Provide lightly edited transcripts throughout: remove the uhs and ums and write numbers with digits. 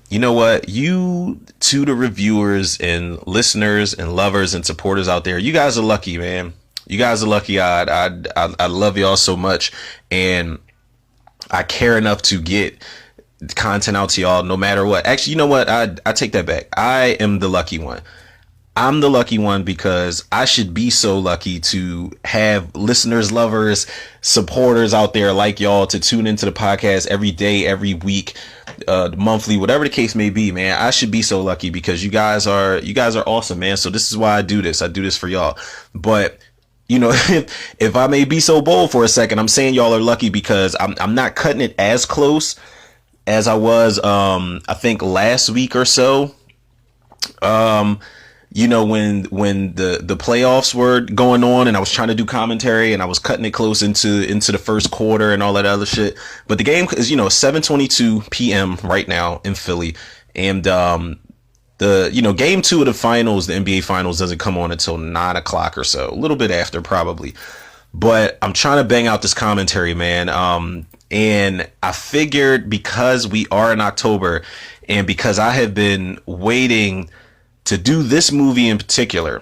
you know what? You to the reviewers and listeners and lovers and supporters out there, you guys are lucky, man. You guys are lucky. I love y'all so much, and I care enough to get content out to y'all no matter what. Actually, you know what? I take that back. I am the lucky one. I'm the lucky one because I should be so lucky to have listeners, lovers, supporters out there like y'all to tune into the podcast every day, every week, monthly, whatever the case may be, man. I should be so lucky because you guys are awesome, man. So this is why I do this. I do this for y'all. But you know, if I may be so bold for a second, I'm saying y'all are lucky because I'm not cutting it as close as I was, I think last week or so. You know, when the playoffs were going on and I was trying to do commentary and I was cutting it close into the first quarter and all that other shit. But the game is, 7:22 p.m. right now in Philly. And, game 2 of the finals, the NBA finals doesn't come on until 9 o'clock or so, a little bit after probably. But I'm trying to bang out this commentary, man. And I figured because we are in October and because I have been waiting to do this movie in particular,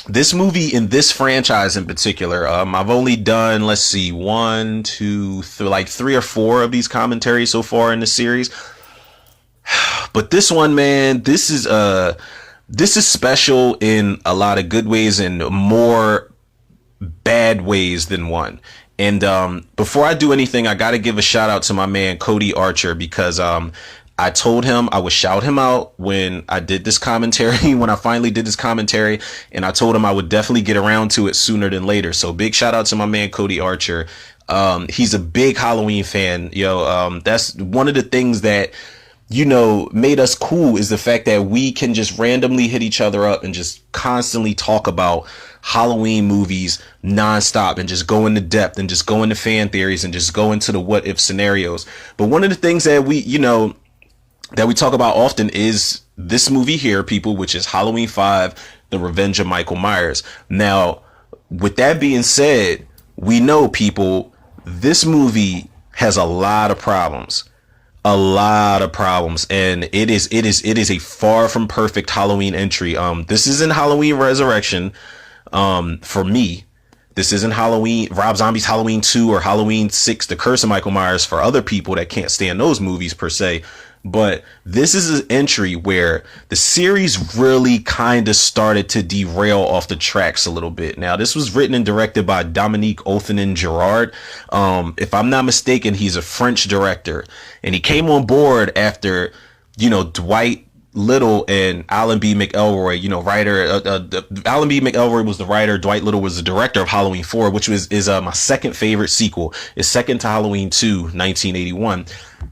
this movie in this franchise in particular, I've only done, let's see, one, two, like 3 or 4 of these commentaries so far in the series. But this one, man, this is special in a lot of good ways and more bad ways than one. And before I do anything, I got to give a shout out to my man Cody Archer because I told him I would shout him out when I did this commentary, when I finally did this commentary, and I told him I would definitely get around to it sooner than later. So big shout out to my man Cody Archer. He's a big Halloween fan. That's one of the things that, made us cool is the fact that we can just randomly hit each other up and just constantly talk about Halloween movies nonstop and just go into depth and just go into fan theories and just go into the what if scenarios. But one of the things that we talk about often is this movie here, people, which is Halloween 5, The Revenge of Michael Myers. Now, with that being said, we know, people, this movie has a lot of problems. And it is a far from perfect Halloween entry. This isn't Halloween Resurrection, for me. This isn't Rob Zombie's Halloween 2 or Halloween 6, The Curse of Michael Myers for other people that can't stand those movies per se. But this is an entry where the series really kind of started to derail off the tracks a little bit. Now, this was written and directed by Dominique Othenin-Girard. If I'm not mistaken, he's a French director, and he came on board after, Dwight Little and Alan B. McElroy, writer. Alan B. McElroy was the writer. Dwight Little was the director of Halloween 4, which is my second favorite sequel. It's second to Halloween 2, 1981.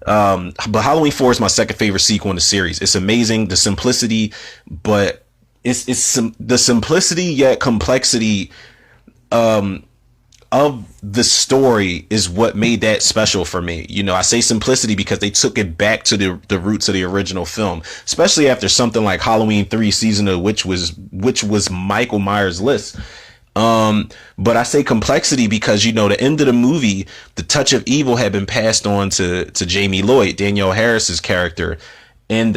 But Halloween 4 is my second favorite sequel in the series. It's amazing, the simplicity, but it's the simplicity yet complexity of the story is what made that special for me. I say simplicity because they took it back to the roots of the original film, especially after something like Halloween 3 Season of which was Michael Myers' list. But I say complexity because, the end of the movie, the touch of evil had been passed on to Jamie Lloyd, Danielle Harris's character. And,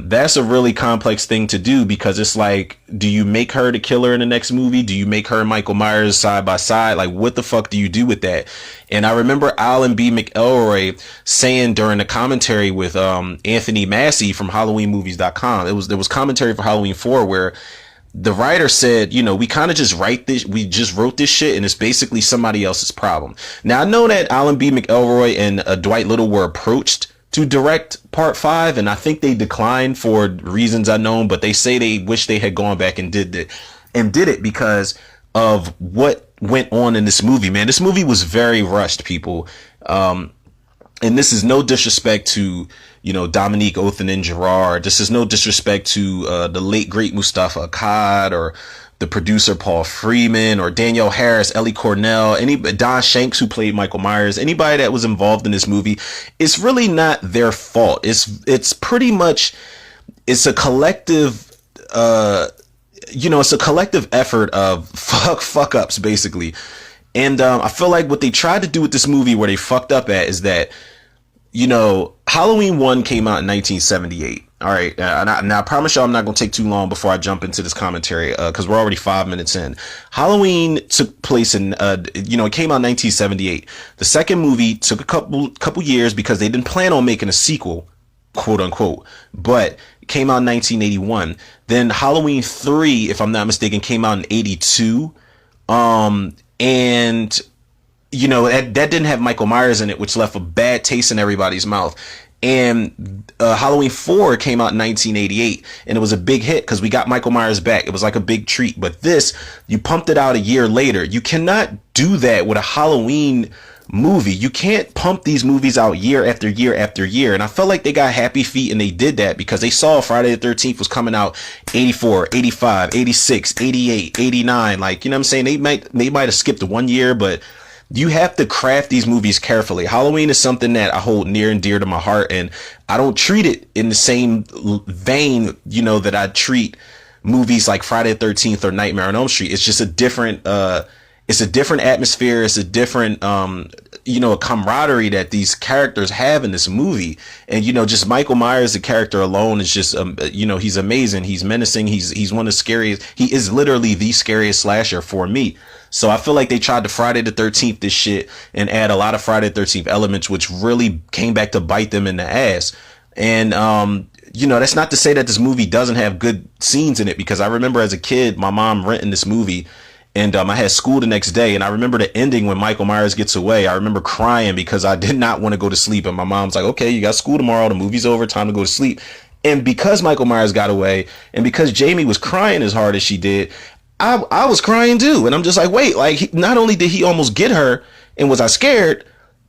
that's a really complex thing to do because it's like, do you make her the killer in the next movie? Do you make her and Michael Myers side by side? Like, what the fuck do you do with that? And I remember Alan B. McElroy saying during the commentary with, Anthony Massey from HalloweenMovies.com, there was commentary for Halloween 4 where the writer said, we kind of just we just wrote this shit and it's basically somebody else's problem. Now, I know that Alan B. McElroy and Dwight Little were approached to direct part 5, and I think they declined for reasons unknown, but they say they wish they had gone back and did it because of what went on in this movie, man. This movie was very rushed, people. And this is no disrespect to, Dominique Othenin-Girard. This is no disrespect to the late, great Mustafa Akkad or the producer Paul Freeman or Danielle Harris, Ellie Cornell, Don Shanks, who played Michael Myers, anybody that was involved in this movie. It's really not their fault. It's pretty much, it's a collective, it's a collective effort of fuck ups, basically. And I feel like what they tried to do with this movie, where they fucked up at, is that Halloween 1 came out in 1978. All right. Now I promise y'all I'm not going to take too long before I jump into this commentary, because we're already 5 minutes in. Halloween took place in, it came out in 1978. The second movie took a couple years because they didn't plan on making a sequel, quote unquote, but it came out in 1981. Then Halloween 3, if I'm not mistaken, came out in 82. And that didn't have Michael Myers in it, which left a bad taste in everybody's mouth. And Halloween 4 came out in 1988, and it was a big hit because we got Michael Myers back. It was like a big treat. But this, you pumped it out a year later. You cannot do that with a Halloween movie. You can't pump these movies out year after year after year. And I felt like they got happy feet and they did that because they saw Friday the 13th was coming out 84, 85, 86, 88, 89. Like, you know what I'm saying? They might have skipped 1 year, but you have to craft these movies carefully. Halloween is something that I hold near and dear to my heart, and I don't treat it in the same vein, that I treat movies like Friday the 13th or Nightmare on Elm Street. It's just a different atmosphere. It's a different, a camaraderie that these characters have in this movie. And, just Michael Myers, the character alone is just, he's amazing. He's menacing. He's one of the scariest. He is literally the scariest slasher for me. So I feel like they tried to Friday the 13th this shit and add a lot of Friday the 13th elements, which really came back to bite them in the ass. And, that's not to say that this movie doesn't have good scenes in it, because I remember as a kid, my mom renting this movie, and I had school the next day, and I remember the ending when Michael Myers gets away. I remember crying because I did not want to go to sleep, and my mom's like, okay, you got school tomorrow, the movie's over, time to go to sleep. And because Michael Myers got away, and because Jamie was crying as hard as she did, I was crying too. And I'm just like, wait, like, not only did he almost get her and was I scared,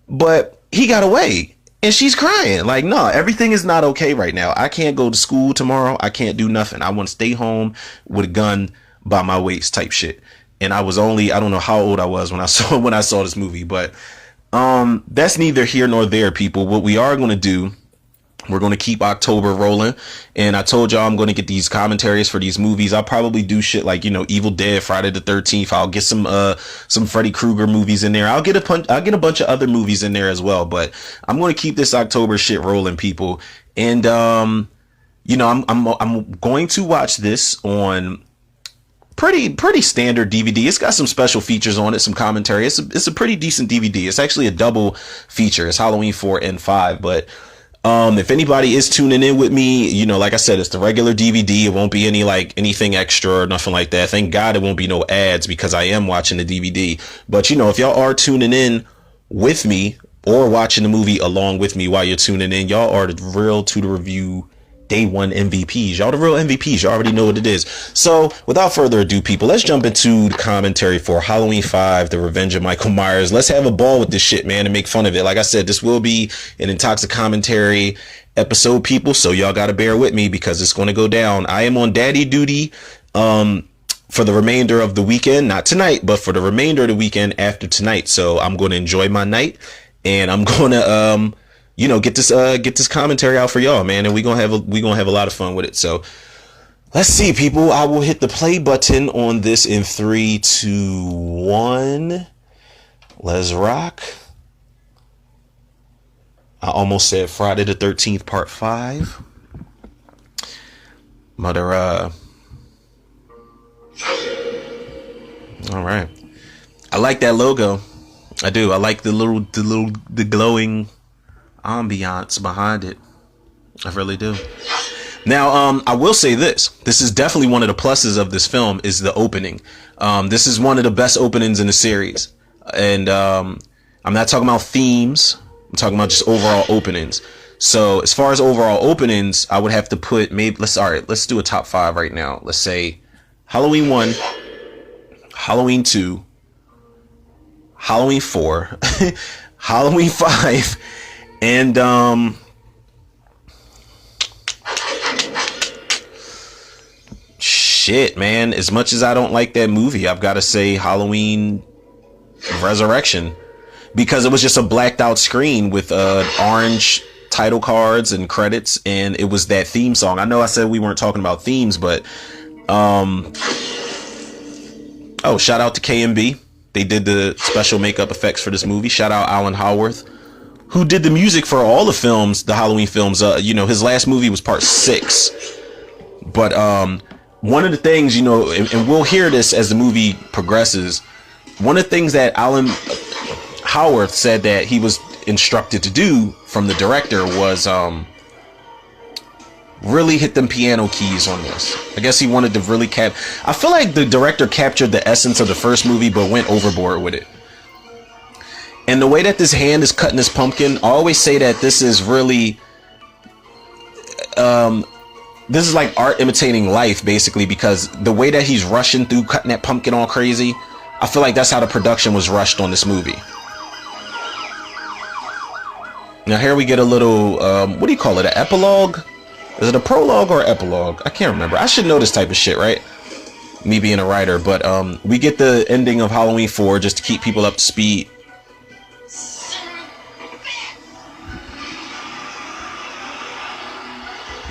but he got away and she's crying. Like, no, everything is not okay right now. I can't go to school tomorrow. I can't do nothing. I want to stay home with a gun by my waist type shit. And I was only, I don't know how old I was when I saw this movie, but that's neither here nor there, people. What we are going to do, we're going to keep October rolling. And I told y'all I'm going to get these commentaries for these movies. I'll probably do shit like, Evil Dead, Friday the 13th. I'll get some Freddy Krueger movies in there. I'll get a bunch of other movies in there as well. But I'm going to keep this October shit rolling, people. And, I'm going to watch this on pretty standard DVD. It's got some special features on it, some commentary. It's a pretty decent DVD. It's actually a double feature. It's Halloween 4 and 5, but if anybody is tuning in with me, like I said, it's the regular DVD. It won't be anything extra or nothing like that. Thank God it won't be no ads because I am watching the DVD. But if y'all are tuning in with me or watching the movie along with me while you're tuning in, y'all are the real To The Review Day One MVPs. Y'all the real MVPs. Y'all already know what it is. So without further ado, people, let's jump into the commentary for Halloween 5, The Revenge of Michael Myers. Let's have a ball with this shit, man, and make fun of it. Like I said, this will be an IntoxiCommentary episode, people. So y'all got to bear with me because it's going to go down. I am on daddy duty for the remainder of the weekend. Not tonight, but for the remainder of the weekend after tonight. So I'm going to enjoy my night, and I'm going to get this commentary out for y'all, man, and we're gonna have a lot of fun with it. So let's see, people. I will hit the play button on this in 3, 2, 1. Let's rock. I almost said Friday the 13th part 5. Mother, all right. I like that logo. I do. I like the glowing ambiance behind it. I really do. Now, I will say this is definitely one of the pluses of this film is the opening. This is one of the best openings in the series. And I'm not talking about themes. I'm talking about just overall openings. So as far as overall openings, I would have to put let's do a top 5 right now. Let's say Halloween 1, Halloween 2, Halloween 4, Halloween 5, and shit, man, as much as I don't like that movie, I've got to say Halloween Resurrection, because it was just a blacked out screen with orange title cards and credits, and it was that theme song. I know I said we weren't talking about themes, but shout out to KMB. They did the special makeup effects for this movie. Shout out Alan Howarth, who did the music for all the films, the Halloween films. You know, his last movie was part 6. But one of the things, you know, and we'll hear this as the movie progresses. One of the things that Alan Howarth said that he was instructed to do from the director was really hit them piano keys on this. I guess he wanted to really I feel like the director captured the essence of the first movie but went overboard with it. And the way that this hand is cutting this pumpkin, I always say that this is really this is like art imitating life, basically, because the way that he's rushing through cutting that pumpkin all crazy, I feel like that's how the production was rushed on this movie. Now here we get a little what do you call it, an epilogue? Is it a prologue or epilogue? I can't remember. I should know this type of shit, right? Me being a writer. But we get the ending of Halloween 4 just to keep people up to speed.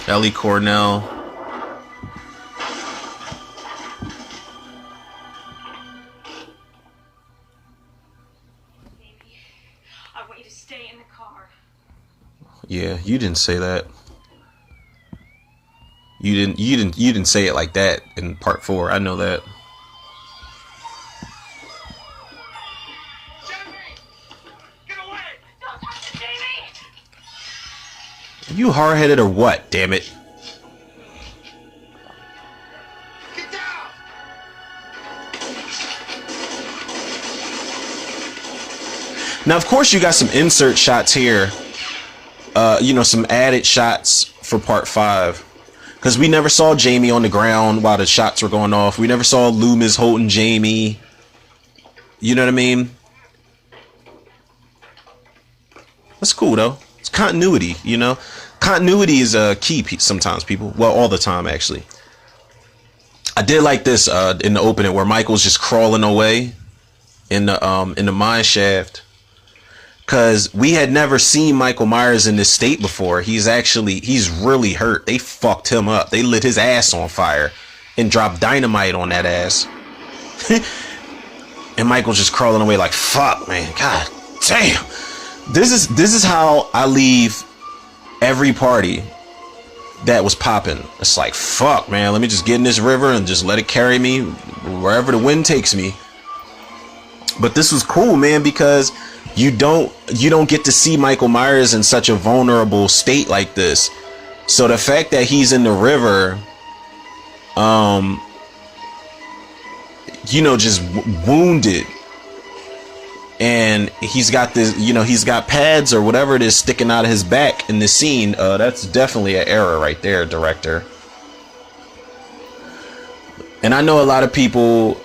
Ellie Cornell. Baby, I want you to stay in the car. Yeah, you didn't say that. You didn't say it like that in part 4. I know that. Get away! Don't touch Jamie! You hard-headed or what, damn it? Get down! Now, of course, you got some insert shots here. You know, some added shots for part 5. Because we never saw Jamie on the ground while the shots were going off. We never saw Loomis holding Jamie. You know what I mean? That's cool, though. It's continuity, you know? Continuity is a key sometimes, people. Well, all the time, actually. I did like this in the opening where Michael's just crawling away in the mine shaft. Because we had never seen Michael Myers in this state before. He's really hurt. They fucked him up. They lit his ass on fire and dropped dynamite on that ass. And Michael's just crawling away like, fuck, man. God damn. This is how I leave every party that was popping. It's like, fuck, man. Let me just get in this river and just let it carry me wherever the wind takes me. But this was cool, man, because you don't get to see Michael Myers in such a vulnerable state like this. So the fact that he's in the river, you know, just wounded, and he's got this, you know, he's got pads or whatever it is sticking out of his back in this scene. That's definitely an error right there, director. And I know a lot of people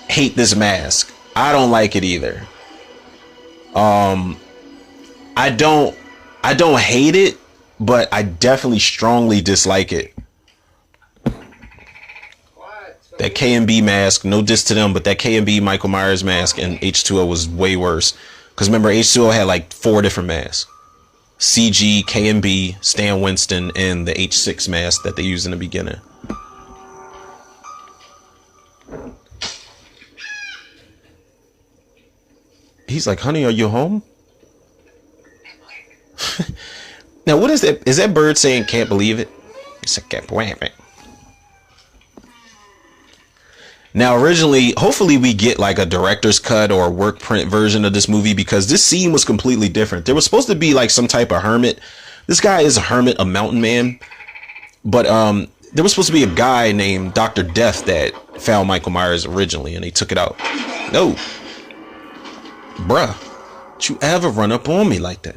hate this mask. I don't like it either. I don't hate it, but I definitely strongly dislike it. That K&B mask, no diss to them, but that K&B Michael Myers mask in H2O was way worse. Because remember, H2O had like 4 different masks. CG, K&B, Stan Winston, and the H6 mask that they used in the beginning. He's like, honey, are you home? Now, what is that? Is that bird saying can't believe it? It's a can't believe it. Now, originally, hopefully we get like a director's cut or a work print version of this movie, because this scene was completely different. There was supposed to be like some type of hermit. This guy is a hermit, a mountain man. But there was supposed to be a guy named Dr. Death that found Michael Myers originally, and they took it out. No. Bruh, don't you ever run up on me like that.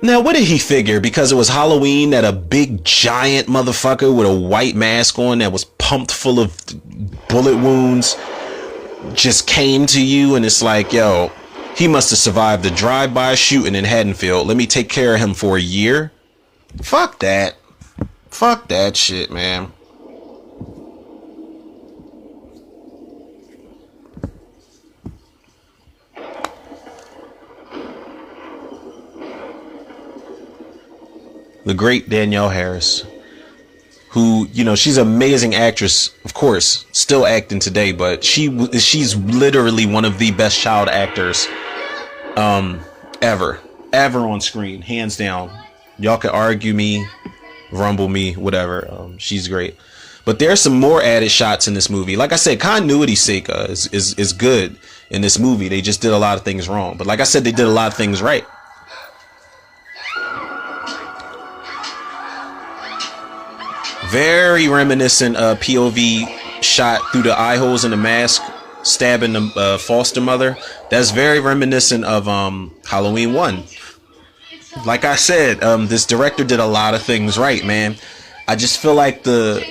Now, what did he figure? Because it was Halloween that a big giant motherfucker with a white mask on that was pumped full of bullet wounds just came to you, and it's like, yo, he must have survived the drive-by shooting in Haddonfield. Let me take care of him for a year. Fuck that. Fuck that shit, man. The great Danielle Harris, who, you know, she's an amazing actress, of course, still acting today, but she's literally one of the best child actors ever on screen, hands down. Y'all can argue me, rumble me, whatever. She's great. But there's some more added shots in this movie. Like I said, continuity's sake is good in this movie. They just did a lot of things wrong. But like I said, they did a lot of things right. Very reminiscent POV shot through the eye holes in the mask, stabbing the foster mother. That's very reminiscent of Halloween 1. Like I said, this director did a lot of things right, man. I just feel like the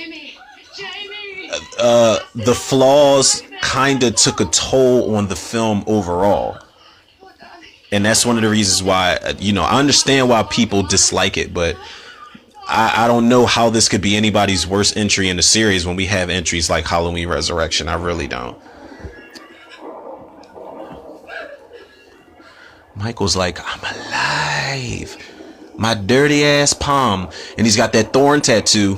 flaws kind of took a toll on the film overall. And that's one of the reasons why, you know, I understand why people dislike it, but I don't know how this could be anybody's worst entry in the series when we have entries like Halloween Resurrection. I really don't. Michael's like, I'm alive. My dirty ass palm. And he's got that thorn tattoo.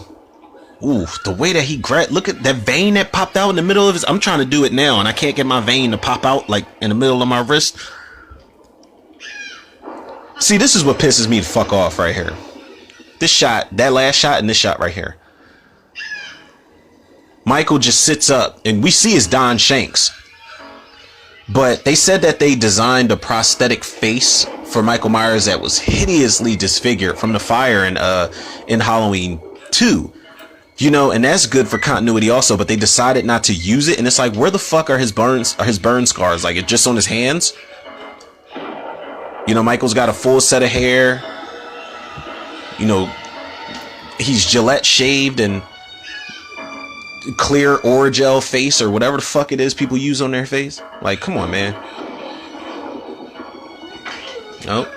Ooh, the way that he grabbed, look at that vein that popped out in the middle of his. I'm trying to do it now and I can't get my vein to pop out like in the middle of my wrist. See, this is what pisses me the fuck off right here. This shot, that last shot, and this shot right here. Michael just sits up and we see his Don Shanks. But they said that they designed a prosthetic face for Michael Myers that was hideously disfigured from the fire in Halloween 2. You know, and that's good for continuity also, but they decided not to use it. And it's like, where the fuck are his burn scars? Like, it just on his hands? You know, Michael's got a full set of hair. You know, he's Gillette shaved and clear Oragel face or whatever the fuck it is people use on their face. Like, come on, man. Nope.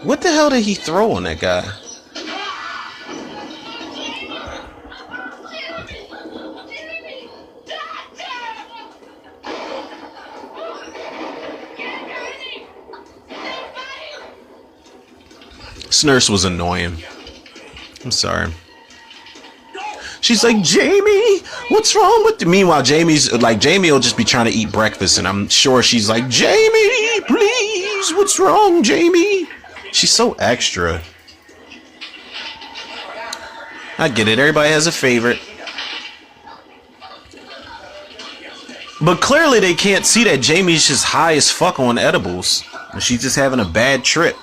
What the hell did he throw on that guy? This nurse was annoying. I'm sorry. She's like, Jamie, what's wrong with you? Meanwhile, Jamie will just be trying to eat breakfast, and I'm sure she's like, Jamie, please, what's wrong, Jamie? She's so extra. I get it. Everybody has a favorite. But clearly they can't see that Jamie's just high as fuck on edibles. And she's just having a bad trip.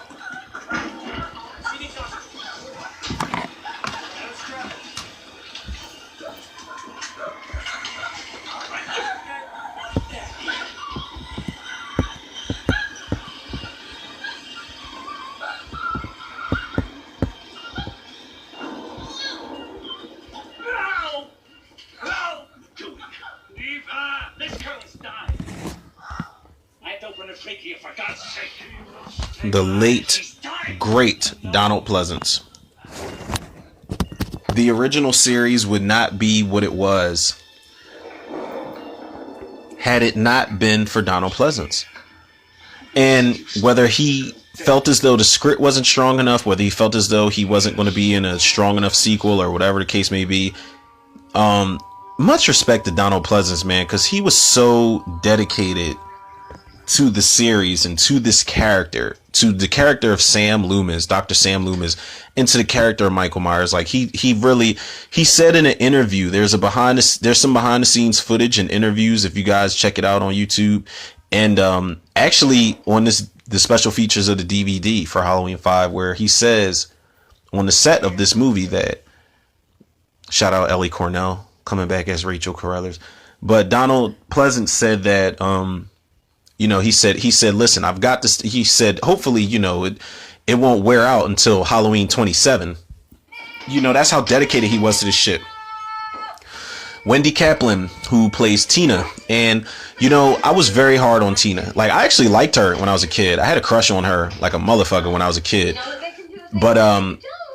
The late, great Donald Pleasance. The original series would not be what it was had it not been for Donald Pleasance. And whether he felt as though the script wasn't strong enough, whether he felt as though he wasn't going to be in a strong enough sequel or whatever the case may be, much respect to Donald Pleasance, man, because he was so dedicated to the series and to this character, to the character of Sam Loomis, Dr. Sam Loomis, and to the character of Michael Myers. Like he said in an interview, there's some behind the scenes footage and interviews if you guys check it out on YouTube. And actually on the special features of the DVD for Halloween 5, where he says on the set of this movie that, shout out Ellie Cornell coming back as Rachel Carruthers, but Donald Pleasance said that you know, he said, listen, I've got this. He said, hopefully, you know, it won't wear out until Halloween 27. You know, that's how dedicated he was to this shit. Wendy Kaplan, who plays Tina. And, you know, I was very hard on Tina. Like, I actually liked her when I was a kid. I had a crush on her like a motherfucker when I was a kid. But,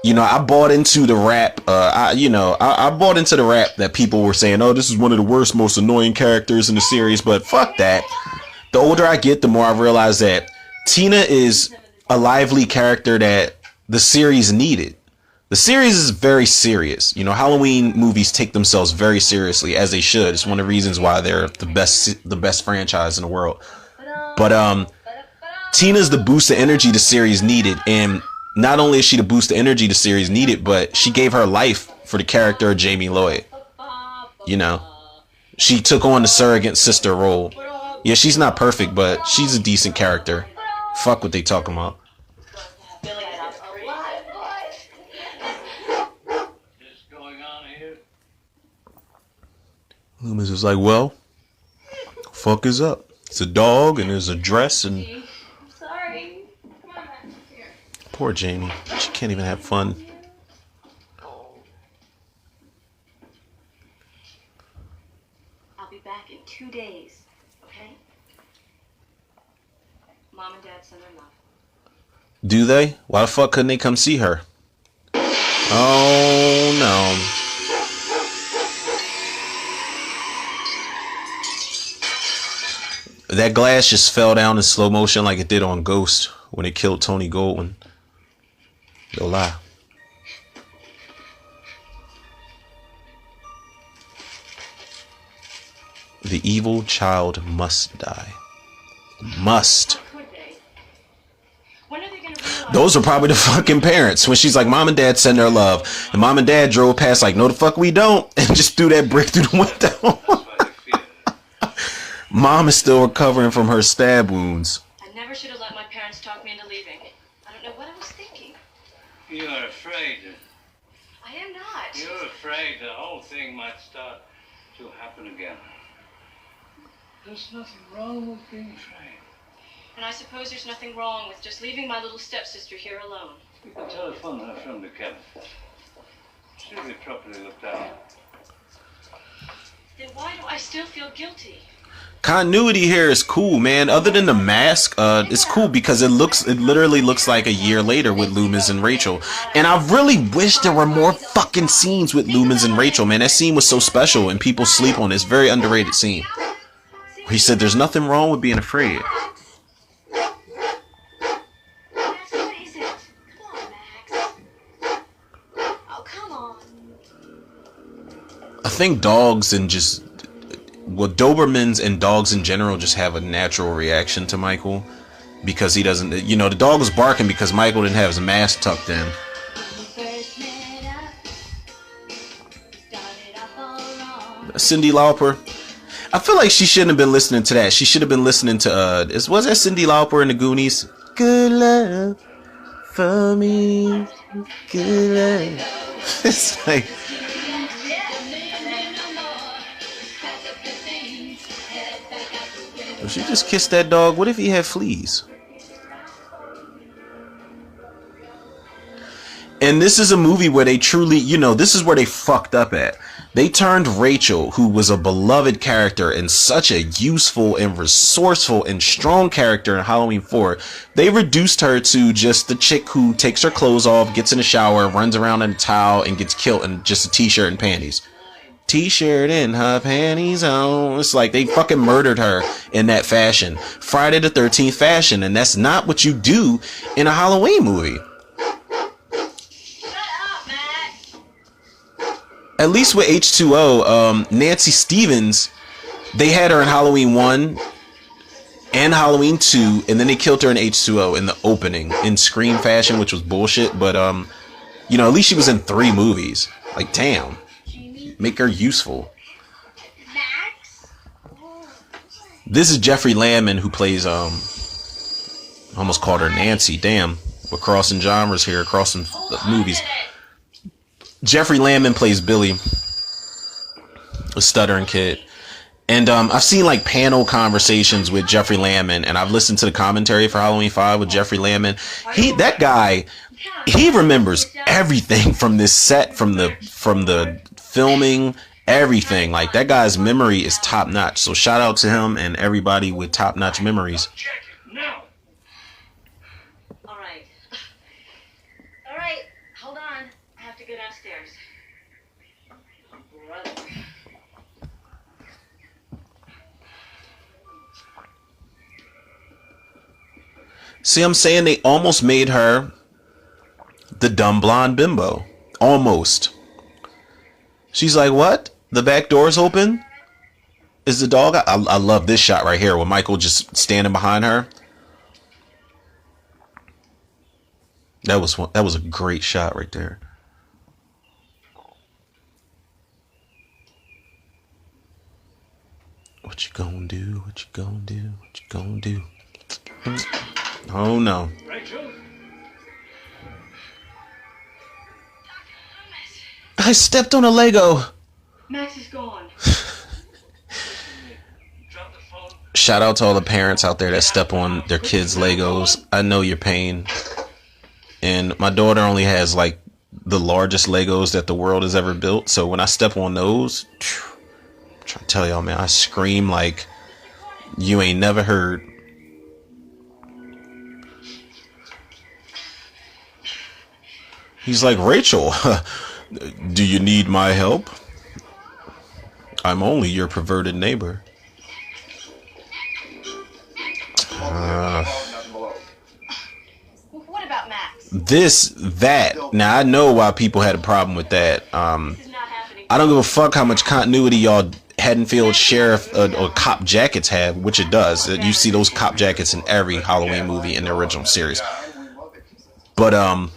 you know, I bought into the rap. I bought into the rap that people were saying, oh, this is one of the worst, most annoying characters in the series. But fuck that. The older I get, the more I realize that Tina is a lively character that the series needed. The series is very serious. You know, Halloween movies take themselves very seriously, as they should. It's one of the reasons why they're the best franchise in the world. But Tina's the boost of energy the series needed, and not only is she the boost of energy the series needed, but she gave her life for the character of Jamie Lloyd. You know, she took on the surrogate sister role. Yeah, she's not perfect, but she's a decent character. Fuck what they talking about. Loomis is like, well, fuck is up? It's a dog and there's a dress and... I'm sorry. Come on back here. Poor Jamie. She can't even have fun. I'll be back in 2 days, okay? Mom and Dad send their love. Do they? Why the fuck couldn't they come see her? Oh, no. That glass just fell down in slow motion like it did on Ghost when it killed Tony Goldwyn. No lie. The evil child must die. Must. Those are probably the fucking parents. When she's like, Mom and Dad send their love. And Mom and Dad drove past like, no the fuck we don't. And just threw that brick through the window. Mom is still recovering from her stab wounds. I never should have let my parents talk me into leaving. I don't know what I was thinking. You're afraid. I am not. You're afraid the whole thing might start to happen again. There's nothing wrong with being afraid. And I suppose there's nothing wrong with just leaving my little stepsister here alone. We can telephone her from the cabin. She'll be properly looked after. Then why do I still feel guilty? Continuity here is cool, man. Other than the mask, it's cool because it literally looks like a year later with Loomis and Rachel. And I really wish there were more fucking scenes with Loomis and Rachel, man. That scene was so special and people sleep on it. It's a very underrated scene. He said there's nothing wrong with being afraid. Max, what is it? Come on, Max. Oh, come on. I think dogs and just... Well, Dobermans and dogs in general just have a natural reaction to Michael. Because he doesn't... You know, the dog was barking because Michael didn't have his mask tucked in. Cyndi Lauper. I feel like she shouldn't have been listening to that. She should have been listening to was that Cyndi Lauper in the Goonies? Good love for me. Good love. It's like, if she just kissed that dog, what if he had fleas? And this is a movie where they truly, you know, this is where they fucked up at. They turned Rachel, who was a beloved character and such a useful and resourceful and strong character in Halloween 4, they reduced her to just the chick who takes her clothes off, gets in the shower, runs around in a towel, and gets killed in just a t-shirt and panties. T-shirt and her panties on. It's like they fucking murdered her in that fashion. Friday the 13th fashion, and that's not what you do in a Halloween movie. At least with H2O, Nancy Stevens, they had her in Halloween 1 and Halloween 2, and then they killed her in H2O in the opening in Scream fashion, which was bullshit. But, you know, at least she was in 3 movies. Like, damn. Make her useful. This is Jeffrey Landman, who plays, almost called her Nancy. Damn. We're crossing genres here, crossing movies. Jeffrey Landman plays Billy, a stuttering kid. And I've seen like panel conversations with Jeffrey Landman, and I've listened to the commentary for Halloween 5 with Jeffrey Landman. That guy, he remembers everything from this set, from the filming, everything. Like, that guy's memory is top notch. So shout out to him and everybody with top notch memories. All right, hold on. I have to go downstairs. See, I'm saying they almost made her the dumb blonde bimbo. Almost. She's like, what? The back door's open? Is the dog? I love this shot right here with Michael just standing behind her. That was a great shot right there. What you gonna do? What you gonna do? What you gonna do? Oh no. Rachel? I stepped on a Lego. Max is gone. Drop the phone. Shout out to all the parents out there that step on their kids' Legos. I know your pain. And my daughter only has like the largest Legos that the world has ever built. So when I step on those, I'm trying to tell y'all, man, I scream like you ain't never heard. He's like, Rachel, do you need my help? I'm only your perverted neighbor. What about Max? That. Now, I know why people had a problem with that. This is not happening. I don't give a fuck how much continuity y'all Haddonfield sheriff or cop jackets have, which it does. You see those cop jackets in every Halloween movie in the original series. But,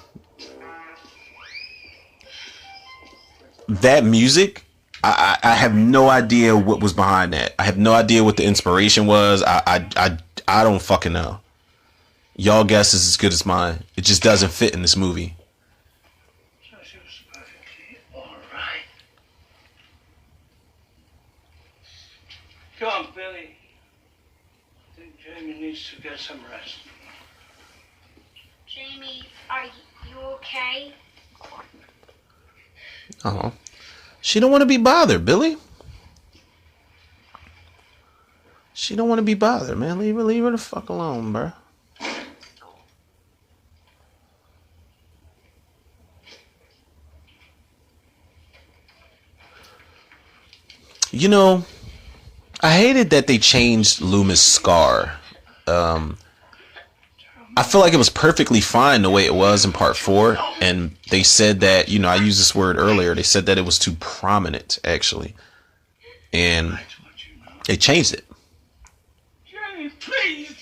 that music, I have no idea what was behind that. I have no idea what the inspiration was. I don't fucking know. Y'all guess is as good as mine. It just doesn't fit in this movie. So she was perfectly alright. Come on, Billy. I think Jamie needs to get some rest. Jamie, are you okay? Oh, she don't want to be bothered, Billy. She don't want to be bothered, man. Leave her the fuck alone, bro. You know, I hated that they changed Loomis' scar. I feel like it was perfectly fine the way it was in part 4. And they said that, you know, I used this word earlier. They said that it was too prominent, actually. And they changed it. Jamie, please.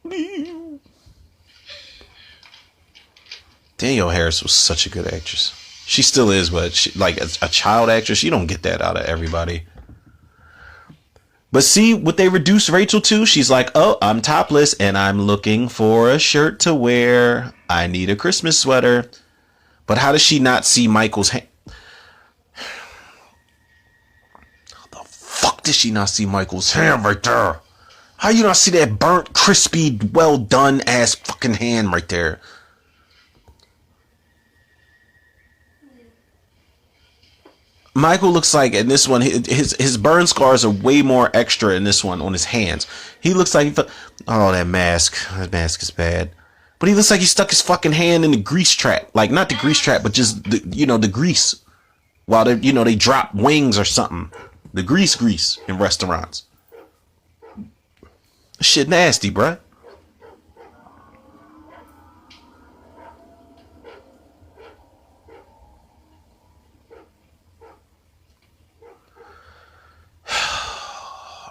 Please. Danielle Harris was such a good actress. She still is, but she, like a child actress, you don't get that out of everybody. But see what they reduced Rachel to? She's like, oh, I'm topless and I'm looking for a shirt to wear. I need a Christmas sweater. But how does she not see Michael's hand? How the fuck does she not see Michael's hand right there? How you not see that burnt, crispy, well done ass fucking hand right there? Michael looks like in this one, his burn scars are way more extra in this one on his hands. He looks like oh, that mask is bad. But he looks like he stuck his fucking hand in the grease trap, like not the grease trap, but just the grease while they drop wings or something. The grease in restaurants. Shit nasty, bruh.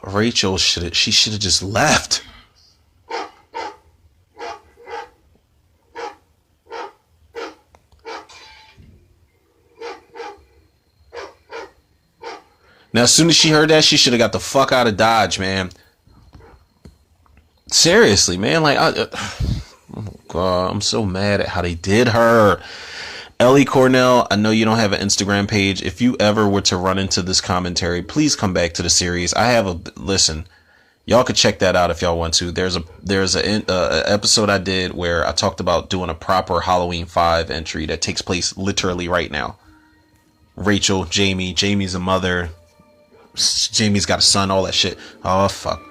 Rachel should have just left. Now, as soon as she heard that, she should have got the fuck out of Dodge, man. Seriously, man. Like, oh God, I'm so mad at how they did her. Ellie Cornell, I know you don't have an Instagram page. If you ever were to run into this commentary, please come back to the series. I have listen. Y'all could check that out if y'all want to. There's a episode I did where I talked about doing a proper Halloween 5 entry that takes place literally right now. Rachel, Jamie's a mother. Jamie's got a son, all that shit. Oh, fuck.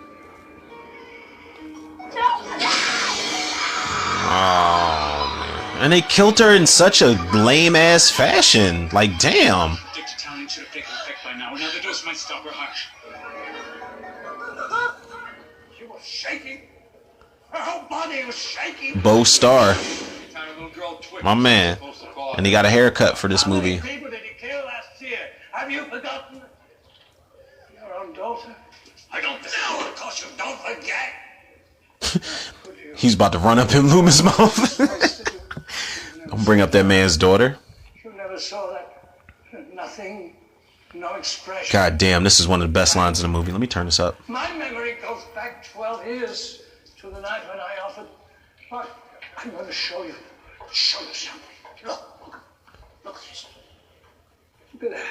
Oh, man. And they killed her in such a lame-ass fashion. Like, damn. Addicted talent should have taken effect by now. Another dose might stop her heart. She was shaking. Her whole body was shaking. Bo Star, Time a little girl twitched, my man, supposed to call and he got a haircut for this How many movie. people did he kill last year? Have you forgotten? Your own daughter? I don't know. Of course you don't forget. He's about to run up in Loomis' mouth. Don't bring up that man's daughter. You never saw that. Nothing. No expression. God damn, this is one of the best lines in the movie. Let me turn this up. My memory goes back 12 years to the night when I offered. Look, I'm going to show you. Show you something. Look at this. Look at that.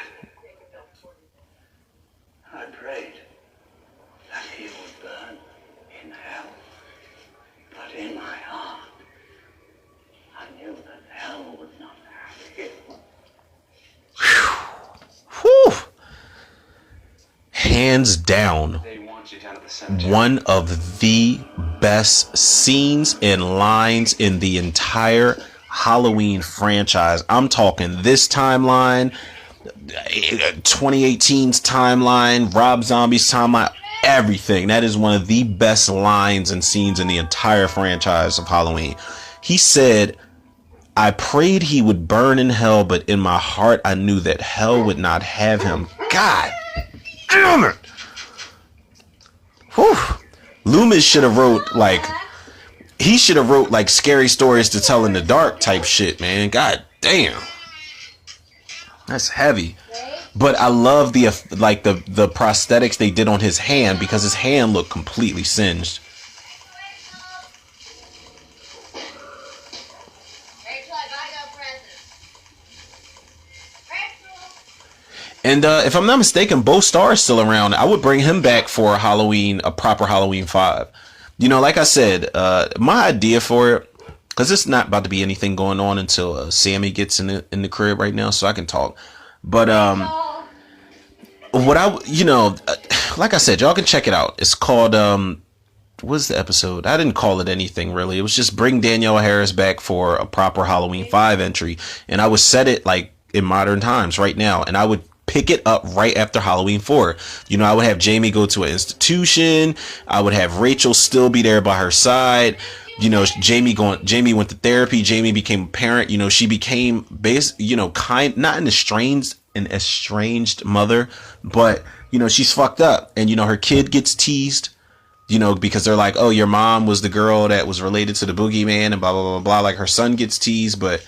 I prayed that he would burn in hell. But in my heart, I knew that hell would not have him. Whew. Hands down, one of the best scenes and lines in the entire Halloween franchise. I'm talking this timeline, 2018's timeline, Rob Zombie's timeline, everything. That is one of the best lines and scenes in the entire franchise of Halloween. He said, I prayed he would burn in hell, but in my heart I knew that hell would not have him. God damn it. Whew. Loomis should have wrote like scary stories to tell in the dark type shit, man. God damn. That's heavy. But I love the prosthetics they did on his hand, because his hand looked completely singed. And if I'm not mistaken, Bo Star is still around. I would bring him back for a proper Halloween 5. You know, like I said, my idea for it, because it's not about to be anything going on until Sammy gets in the crib right now, so I can talk. But like I said, y'all can check it out. It's called what's the episode? I didn't call it anything really. It was just bring Danielle Harris back for a proper Halloween 5 entry, and I would set it like in modern times right now, and I would pick it up right after Halloween 4. You know, I would have Jamie go to an institution. I would have Rachel still be there by her side. You know, Jamie went to therapy. Jamie became a parent. You know, she became not an estranged mother, but you know, she's fucked up, and you know, her kid gets teased, you know, because they're like, oh, your mom was the girl that was related to the boogeyman and blah blah blah blah. Like, her son gets teased. But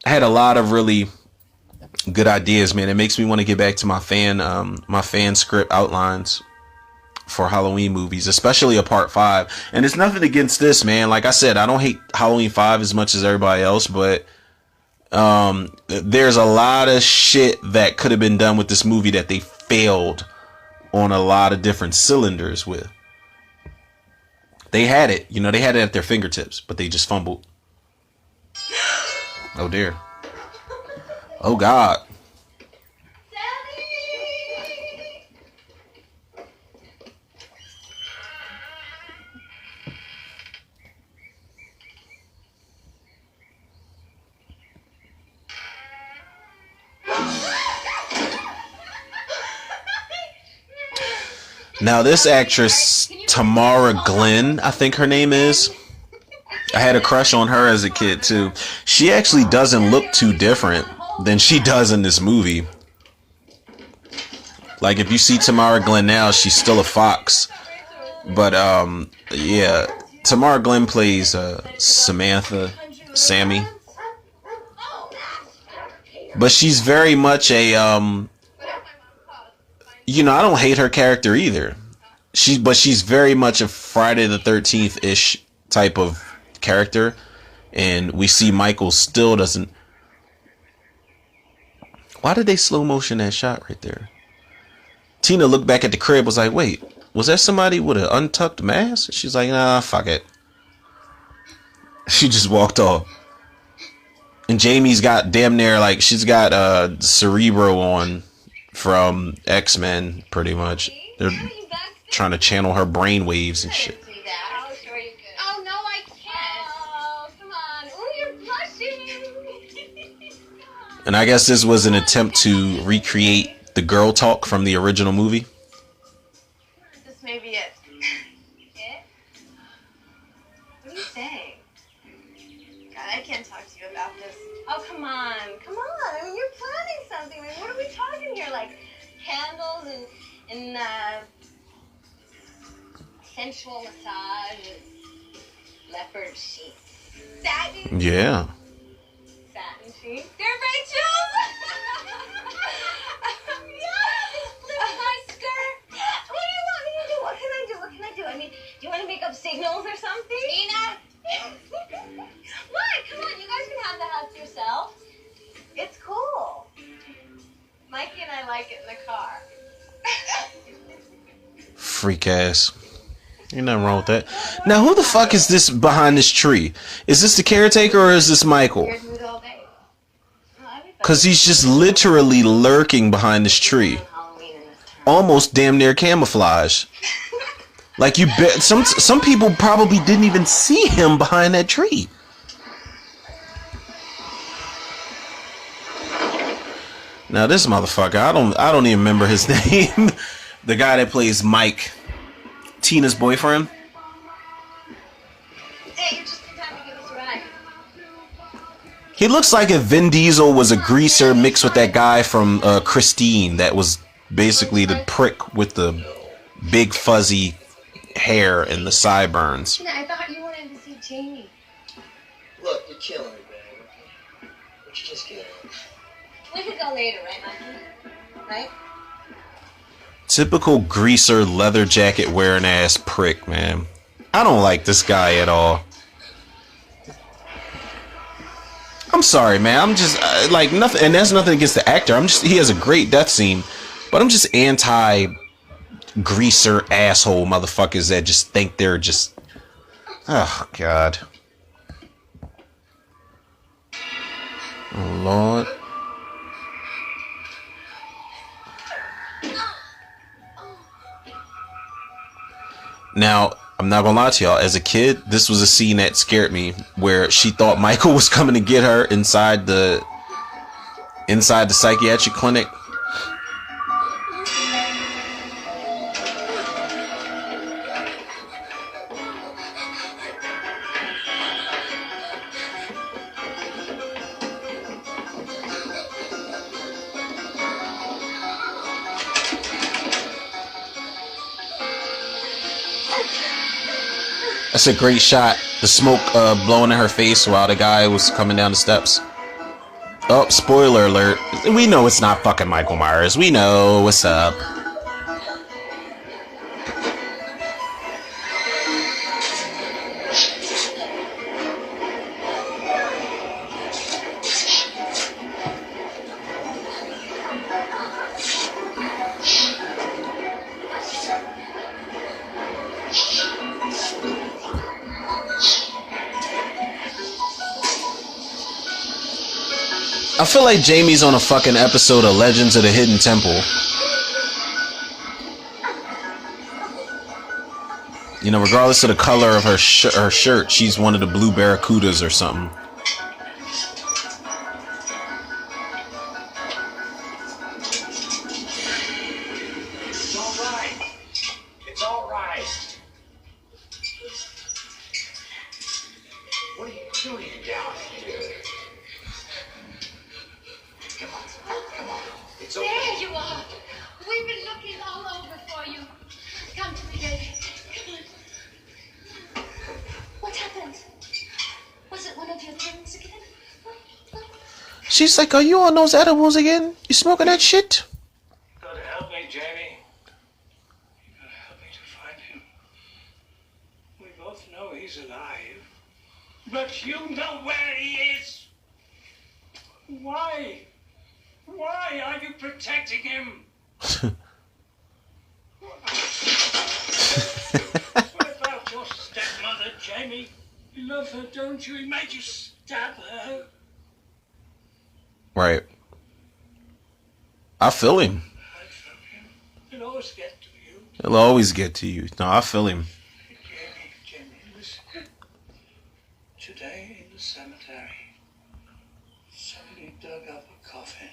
I had a lot of really good ideas, man. It makes me want to get back to my fan script outlines for Halloween movies, especially a part 5. And it's nothing against this, man. Like I said, I don't hate Halloween 5 as much as everybody else, but there's a lot of shit that could have been done with this movie that they failed on a lot of different cylinders with. They had it, you know, they had it at their fingertips, but they just fumbled. Oh dear. Oh God. Now this actress, Tamara Glenn, I think her name is. I had a crush on her as a kid too. She actually doesn't look too different than she does in this movie. Like, if you see Tamara Glenn now, she's still a fox. But yeah, Tamara Glenn plays Sammy. But she's very much a you know, I don't hate her character either. She's very much a Friday the 13th ish type of character, and we see Michael still doesn't. Why did they slow motion that shot right there? Tina looked back at the crib, was like, wait, was that somebody with an untucked mask? She's like, nah, fuck it. She just walked off. And Jamie's got damn near, like, she's got Cerebro on from X-Men, pretty much. They're trying to channel her brain waves and shit. Oh, no, I can't. Oh, come on. Oh, you're blushing. And I guess this was an attempt to recreate the girl talk from the original movie. This may be it. Oh, come on. Come on. I mean, you're planning something. I mean, what are we talking here? Like candles and sensual massage and leopard sheets. Satin. Yeah. Satin sheets. They're Rachel's. Yes. Little nice skirt. What do you want me to do? What can I do? What can I do? I mean, do you want to make up signals or something? Tina. What? Come on. You guys can have the house yourself. It's cool. Mikey and I like it in the car. Freak ass. Ain't nothing wrong with that. Now, who the fuck is this behind this tree? Is this the caretaker or is this Michael? Because he's just literally lurking behind this tree. Almost damn near camouflage. Like you bet some people probably didn't even see him behind that tree. Now this motherfucker, I don't even remember his name. The guy that plays Mike, Tina's boyfriend. Hey, you're just in time to give us a ride. He looks like if Vin Diesel was a greaser mixed with that guy from Christine that was basically the prick with the big fuzzy hair and the sideburns. I thought you wanted to see Jamie. Look, you're killing me, babe. But you just get it. We could go later, right, Mikey? Right? Typical greaser leather jacket wearing ass prick, man. I don't like this guy at all. I'm sorry, man. I'm just like nothing, and that's nothing against the actor. He has a great death scene, but I'm just anti greaser asshole motherfuckers that just think they're just, oh god, oh lord. Now, I'm not gonna lie to y'all, as a kid, this was a scene that scared me, where she thought Michael was coming to get her inside the psychiatric clinic. That's a great shot. The smoke blowing in her face while the guy was coming down the steps. Oh, spoiler alert. We know it's not fucking Michael Myers. We know what's up. I feel like Jamie's on a fucking episode of Legends of the Hidden Temple. You know, regardless of the color of her shirt, she's one of the blue barracudas or something. It's all right. It's all right. What are you doing down here? Come on. It's okay. There you are. We've been looking all over for you. Come to me, baby. Come on. What happened? Was it one of your things again? She's like, are you on those edibles again? You smoking that shit? You gotta help me, Jamie. You gotta help me to find him. We both know he's alive. But you know where he is. Why? Why are you protecting him? What about your stepmother, Jamie? You love her, don't you? He made you stab her. Right. I feel him. I feel him. It'll always get to you. It'll always get to you. No, I feel him. Jamie, listen. Today in the cemetery, somebody dug up a coffin.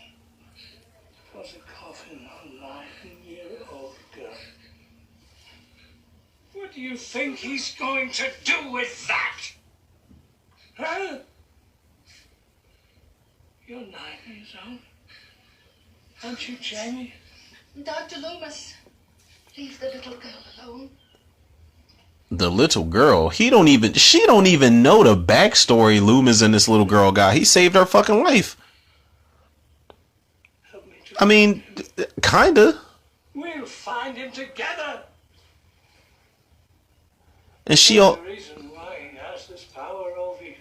It was a coffin of a 9-year-old girl. What do you think he's going to do with that? Huh? You're 9 years old. Aren't you, Jamie? Dr. Loomis, leave the little girl alone. The little girl? She don't even know the backstory Loomis and this little girl got. He saved her fucking life. Help me to... I mean, kinda. We'll find him together. And she There's all... a reason why he has this power over you.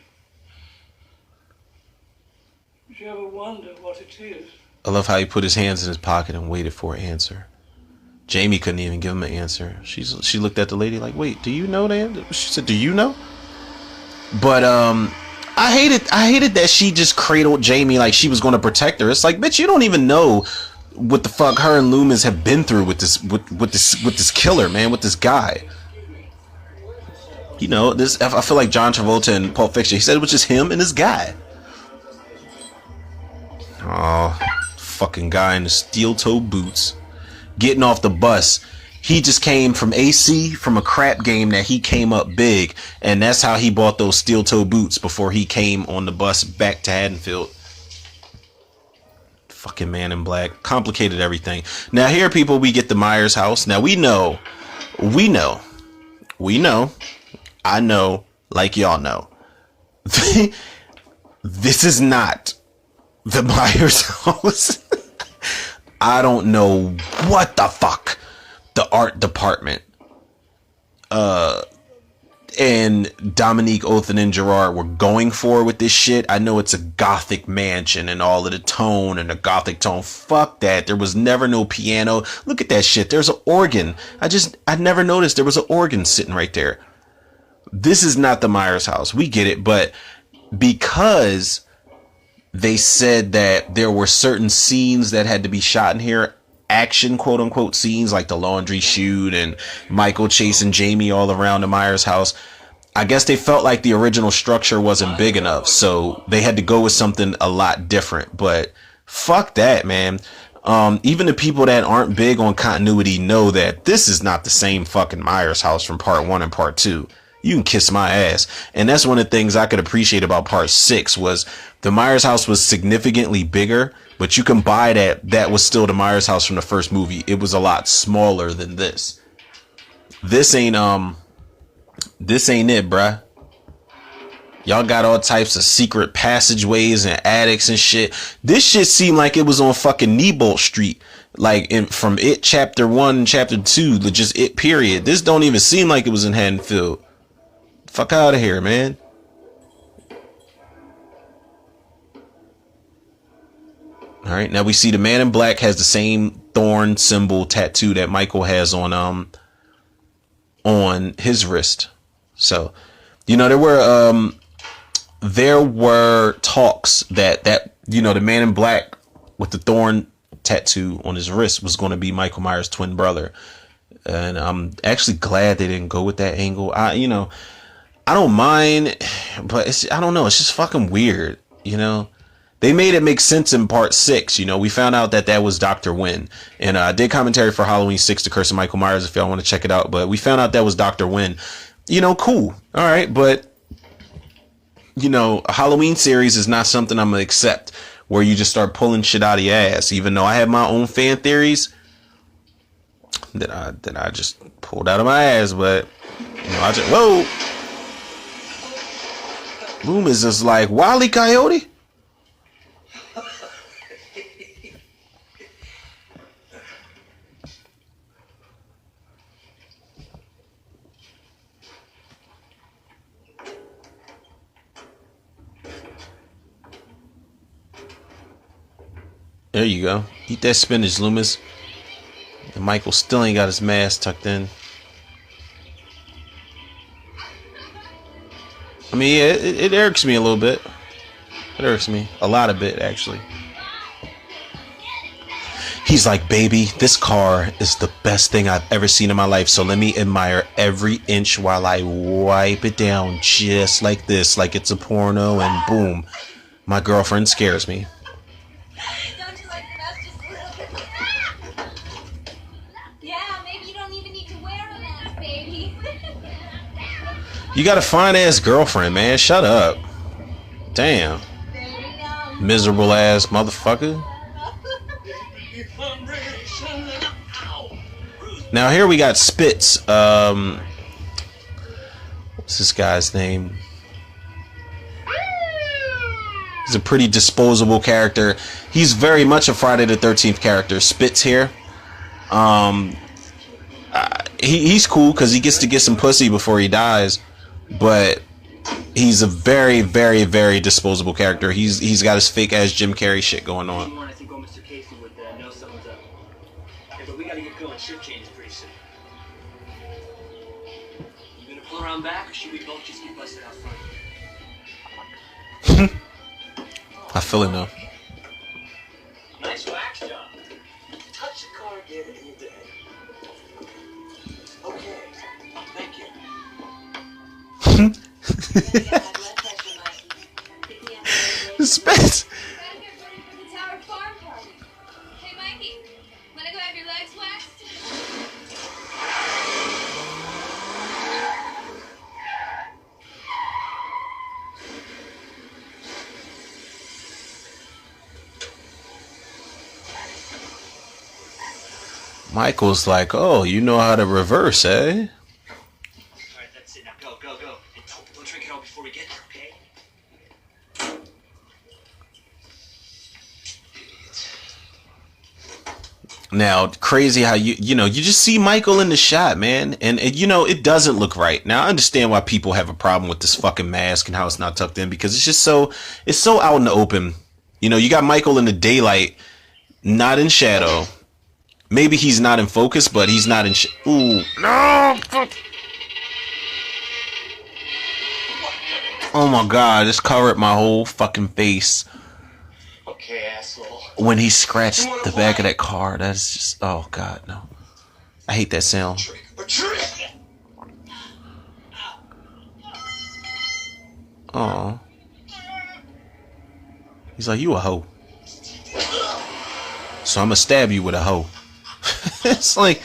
Did you ever wonder what it is? I love how he put his hands in his pocket and waited for an answer. Jamie couldn't even give him an answer. She looked at the lady like, wait, do you know that? She said, do you know? But I hated that she just cradled Jamie like she was going to protect her. It's like, bitch, you don't even know what the fuck her and Loomis have been through with this killer, man, with this guy. You know, this, I feel like John Travolta in Pulp Fiction. He said it was just him and this guy. Oh, fucking guy in the steel-toed boots. Getting off the bus. He just came from AC, from a crap game that he came up big. And that's how he bought those steel-toe boots before he came on the bus back to Haddonfield. Fucking Man in Black. Complicated everything. Now here, people, we get the Myers house. Now we know, I know, like y'all know. This is not the Myers house. I don't know what the fuck the art department and Dominique Othen and Gerard were going for with this shit. I know it's a gothic mansion and all of the tone and the gothic tone. Fuck that. There was never no piano. Look at that shit. There's an organ. I never noticed there was an organ sitting right there. This is not the Myers house. We get it, but because they said that there were certain scenes that had to be shot in here, action quote unquote scenes, like the laundry chute and Michael chasing Jamie all around the Myers house. I guess they felt like the original structure wasn't big enough, so they had to go with something a lot different. But fuck that, man. Even the people that aren't big on continuity know that this is not the same fucking Myers house from part 1 and part 2. You can kiss my ass. And that's one of the things I could appreciate about part 6 was the Myers house was significantly bigger, but you can buy that was still the Myers house from the first movie. It was a lot smaller than this. This ain't it, bruh. Y'all got all types of secret passageways and attics and shit. This shit seemed like it was on fucking Nebolt Street. Like from It Chapter 1 and Chapter 2, just It period. This don't even seem like it was in Haddonfield. Fuck out of here, man. All right, now we see the Man in Black has the same thorn symbol tattoo that Michael has on his wrist. So, you know, there were talks that you know, the Man in Black with the thorn tattoo on his wrist was going to be Michael Myers' twin brother. And I'm actually glad they didn't go with that angle. I don't mind, but I don't know. It's just fucking weird, you know. They made it make sense in part 6. You know, we found out that was Dr. Wynn. And I did commentary for Halloween 6, The Curse of Michael Myers, if y'all want to check it out. But we found out that was Dr. Wynn. You know, cool. All right. But, you know, a Halloween series is not something I'm going to accept where you just start pulling shit out of your ass. Even though I have my own fan theories that I just pulled out of my ass. But, you know, whoa. Loomis is like, Wile E. Coyote? There you go. Eat that spinach, Loomis. And Michael still ain't got his mask tucked in. I mean, yeah, it irks me a little bit. It irks me. A lot of it, actually. He's like, baby, this car is the best thing I've ever seen in my life. So let me admire every inch while I wipe it down just like this, like it's a porno, and boom, my girlfriend scares me. Don't you like the mask just a little bit? Yeah, maybe you don't even need to wear a mask, baby. You got a fine ass girlfriend, man. Shut up. Damn. Miserable ass motherfucker. Now here we got Spitz. What's this guy's name? He's a pretty disposable character. He's very much a Friday the 13th character. Spitz here. He's cool because he gets to get some pussy before he dies, but he's a very, very, very disposable character. He's got his fake ass Jim Carrey shit going on. I think old Mr. Casey would know something's up. Hey, but we gotta get going. Shift changes pretty soon. You gonna pull around back, or should we both just get busted out front? I feel it now. Nice wax job. Touch the car again and you're dead. Okay. Thank you. Spitz. Gotta get ready for the Tower Farm party. Hey, Mikey, wanna go have your legs waxed? Michael's like, oh, you know how to reverse, eh? Alright, that's it. Now go, go, go. And don't drink it all before we get there, okay? Now, crazy how you just see Michael in the shot, man. And it doesn't look right. Now, I understand why people have a problem with this fucking mask and how it's not tucked in, because it's so out in the open. You got Michael in the daylight, not in shadow. Maybe he's not in focus, but he's not in ooh, no! Oh my god, this covered my whole fucking face. Okay, asshole. When he scratched the back of that car, that's just, oh god, no. I hate that sound. Oh. He's like, you a hoe. So I'm gonna stab you with a hoe. It's like,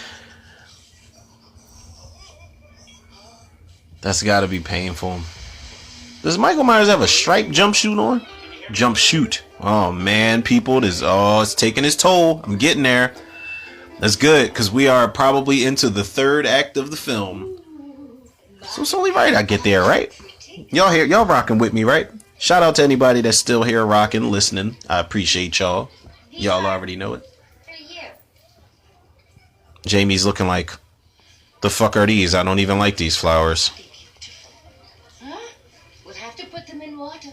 that's gotta be painful. Does Michael Myers have a striped jumpsuit on? Jumpsuit. Oh man, people, it's taking its toll. I'm getting there. That's good, because we are probably into the third act of the film. So it's only right I get there, right? Y'all rocking with me, right? Shout out to anybody that's still here rocking, listening. I appreciate y'all. Y'all already know it. Jamie's looking like, the fuck are these? I don't even like these flowers. Huh? We'll have to put them in water.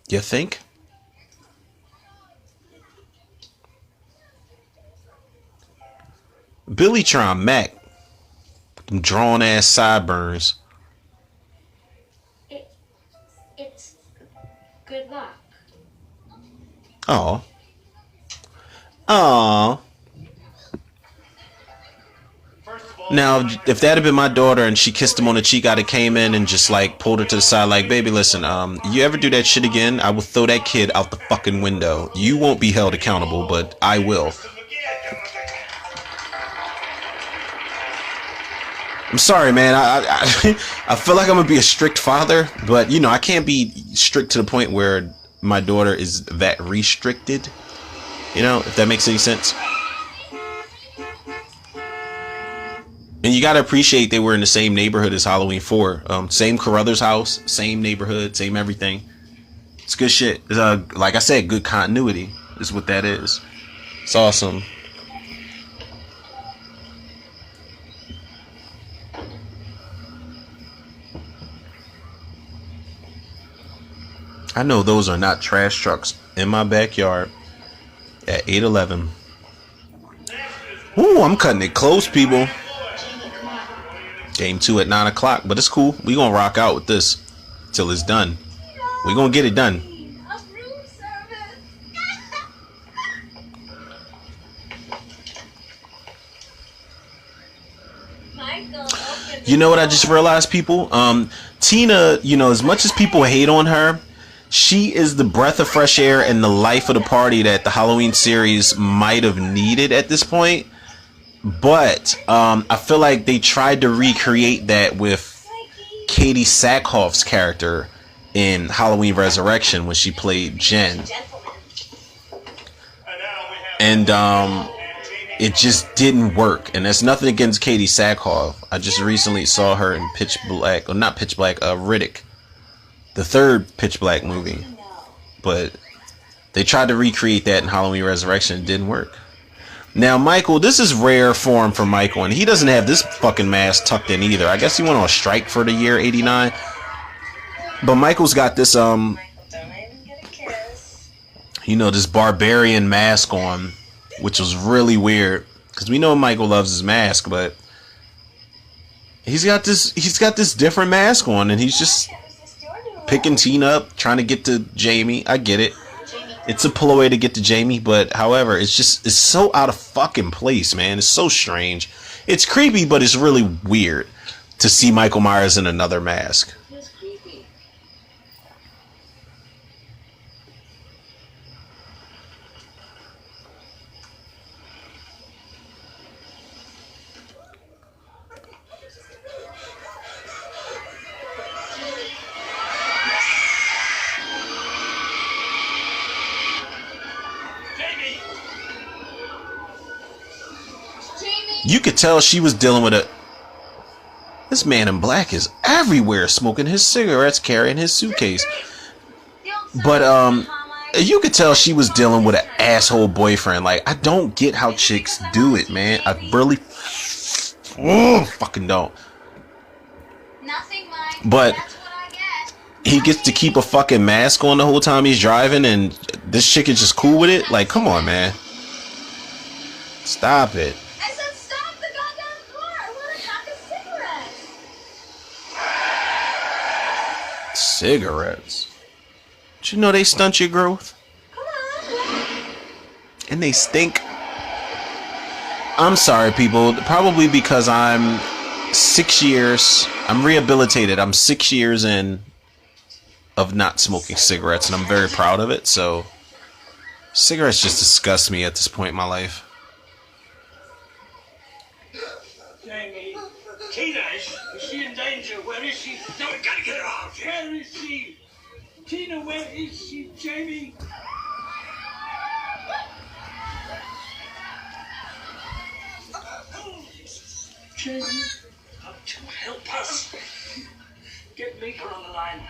You think? Billytron Mac. Them drawn ass sideburns. It's good luck. Oh. Oh. Now, if that had been my daughter and she kissed him on the cheek, I'd have came in and just like pulled her to the side like, baby, listen, you ever do that shit again, I will throw that kid out the fucking window. You won't be held accountable, but I will. I'm sorry, man. I feel like I'm gonna be a strict father, but I can't be strict to the point where my daughter is that restricted. If that makes any sense. And you gotta appreciate they were in the same neighborhood as Halloween 4. Same Carruthers house, same neighborhood, same everything. It's good shit. It's, like I said, good continuity is what that is. It's awesome. I know those are not trash trucks in my backyard at 8-11. Ooh, I'm cutting it close, people. Game 2 at 9 o'clock, but it's cool. We gonna rock out with this till it's done. We gonna get it done. A room service. Michael, open the You know what I door. just realized, people? Tina, as much as people hate on her, she is the breath of fresh air and the life of the party that the Halloween series might have needed at this point. But I feel like they tried to recreate that with Katie Sackhoff's character, in Halloween Resurrection when she played Jen. And it just didn't work. And that's nothing against Katie Sackhoff. I just recently saw her in Pitch Black, or not Pitch Black, Riddick, the third Pitch Black movie. But they tried to recreate that in Halloween Resurrection. It didn't work. Now, Michael, this is rare form for Michael, and he doesn't have this fucking mask tucked in either. I guess he went on strike for the year 89. But Michael's got this, this barbarian mask on, which was really weird. Because we know Michael loves his mask, but he's got this different mask on, and he's just picking Tina up, trying to get to Jamie. I get it. It's a ploy to get to Jamie, but however, it's so out of fucking place, man. It's so strange. It's creepy, but it's really weird to see Michael Myers in another mask. It's creepy. You could tell she was dealing with this man in black is everywhere, smoking his cigarettes, carrying his suitcase. But you could tell she was dealing with an asshole boyfriend. Like, I don't get how chicks do it, man. I really fucking don't. But he gets to keep a fucking mask on the whole time he's driving, and this chick is just cool with it. Like, come on, man. Stop it. I said stop the goddamn car. I want a pack of cigarettes. Cigarettes? Did you know they stunt your growth? Come on. And they stink. I'm sorry, people. Probably because I'm rehabilitated. I'm 6 years in of not smoking cigarettes, and I'm very proud of it. So cigarettes just disgust me at this point in my life. Jamie, Tina, is she in danger? Where is she? No, we gotta get her out. Where is she? Tina, where is she? Jamie? Jamie, come to help us. Get Meeker on the line.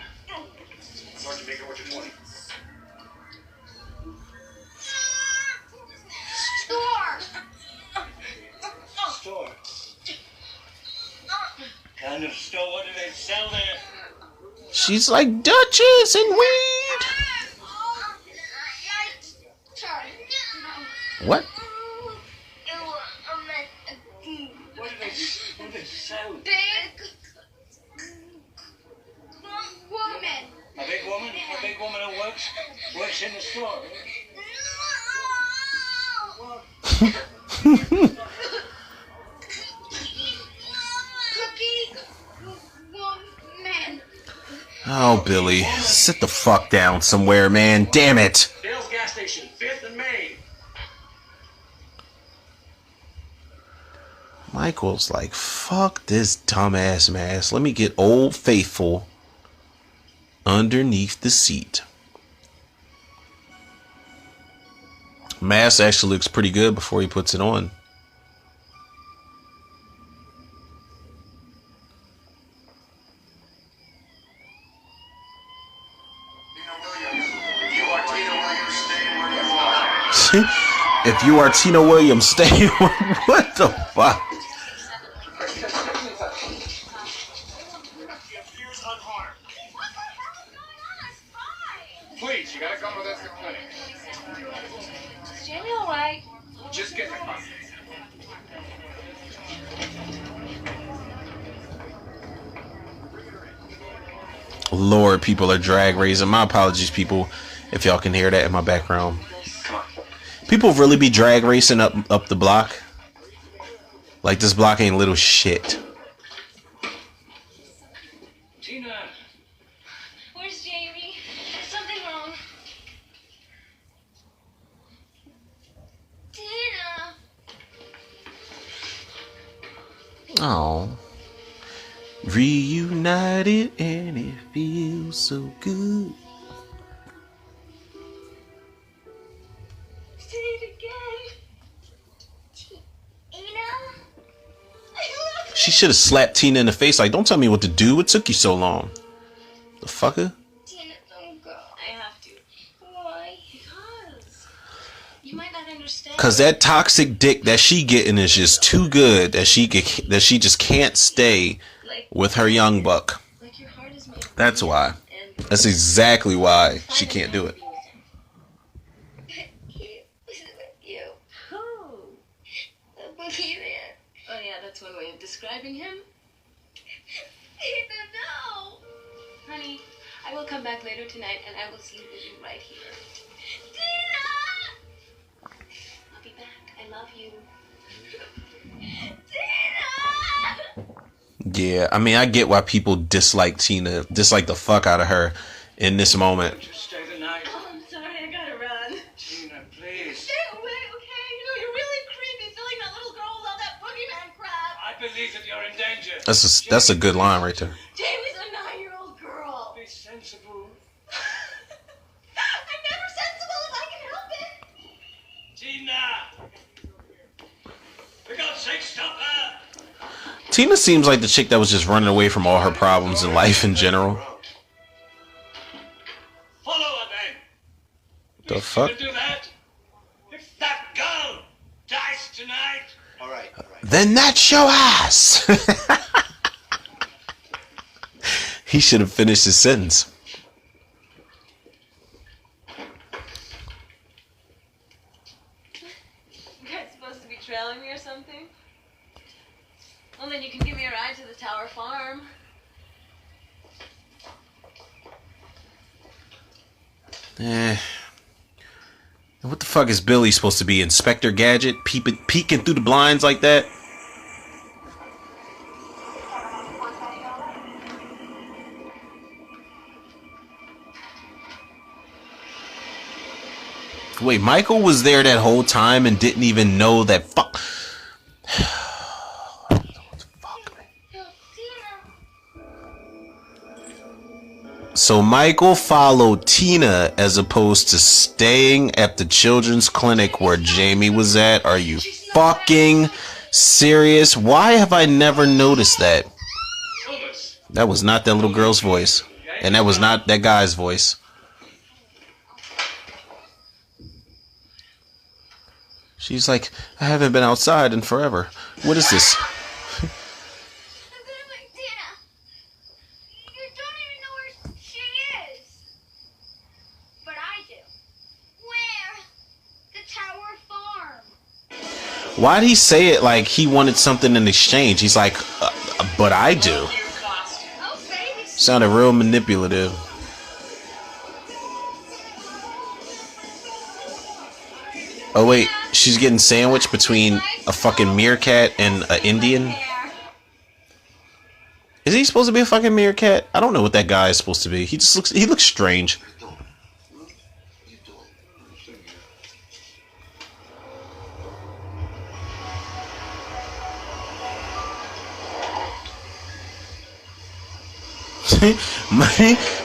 Sergeant Meeker, what's your 20? Store. Store. Kind of store do they sell there? She's like Duchess and weed. What? What do they sell? Big woman. A big woman? A big woman who works in the store. Cookie woman. Oh, Billy, sit the fuck down somewhere, man. Damn it. Dale's gas station, 5th and Main. Michael's like, fuck this dumbass mask. Let me get Old Faithful underneath the seat. Mask actually looks pretty good before he puts it on. If you are Tina Williams, stay. What the fuck? Please, you gotta come with us to clinic. Is Jamie all right? Just get in the car. Lord, people are drag racing. My apologies, people, if y'all can hear that in my background. People really be drag racing up the block. Like, this block ain't little shit. Tina. Where's Jamie? Is something wrong? Tina. Oh. Reunited and it feels so good. Say it again. Tina? I love She should have slapped Tina in the face like, don't tell me what to do. What took you so long? The fucker? Tina, don't go. I have to. Why? Because you might not understand. Cause that toxic dick that she getting is just too good that she just can't stay with her young buck. Like your heart is made. That's why. And That's exactly why she can't do it. He was with you. Who? The boogeyman. Oh yeah, that's one way of describing him. Tina, no. Honey, I will come back later tonight and I will sleep with you right here. Tina! I'll be back. I love you. Tina! Yeah, I mean, I get why people dislike Tina, dislike the fuck out of her in this moment. Would you stay the night? Oh, I'm sorry. I gotta run. Tina, please. Stay away, okay? You know, you're really creepy, filling that little girl with all that boogeyman crap. I believe that you're in danger. That's a good line right there. Jamie's a 9-year-old girl. Be sensible. I'm never sensible if I can help it. Tina! For God's sake, stop her! Tina seems like the chick that was just running away from all her problems in life in general. Follow her then. The You fuck? can do that. If that girl dies tonight. All right. Then that's your ass. He should have finished his sentence. You guys supposed to be trailing me or something? Well, then you can give me a ride to the Tower Farm. What the fuck is Billy supposed to be? Inspector Gadget? Peeking through the blinds like that? Wait, Michael was there that whole time and didn't even know that fuck. So Michael followed Tina as opposed to staying at the children's clinic where Jamie was at. Are you fucking serious? Why have I never noticed that? That was not that little girl's voice. And that was not that guy's voice. She's like, I haven't been outside in forever. What is this? Tina, you don't even know where she is. But I do. Where? The Tower Farm. Why'd he say it like he wanted something in exchange? He's like, but I do. Oh, baby. Sounded real manipulative. Oh wait, she's getting sandwiched between a fucking meerkat and an Indian? Is he supposed to be a fucking meerkat? I don't know what that guy is supposed to be. He looks strange.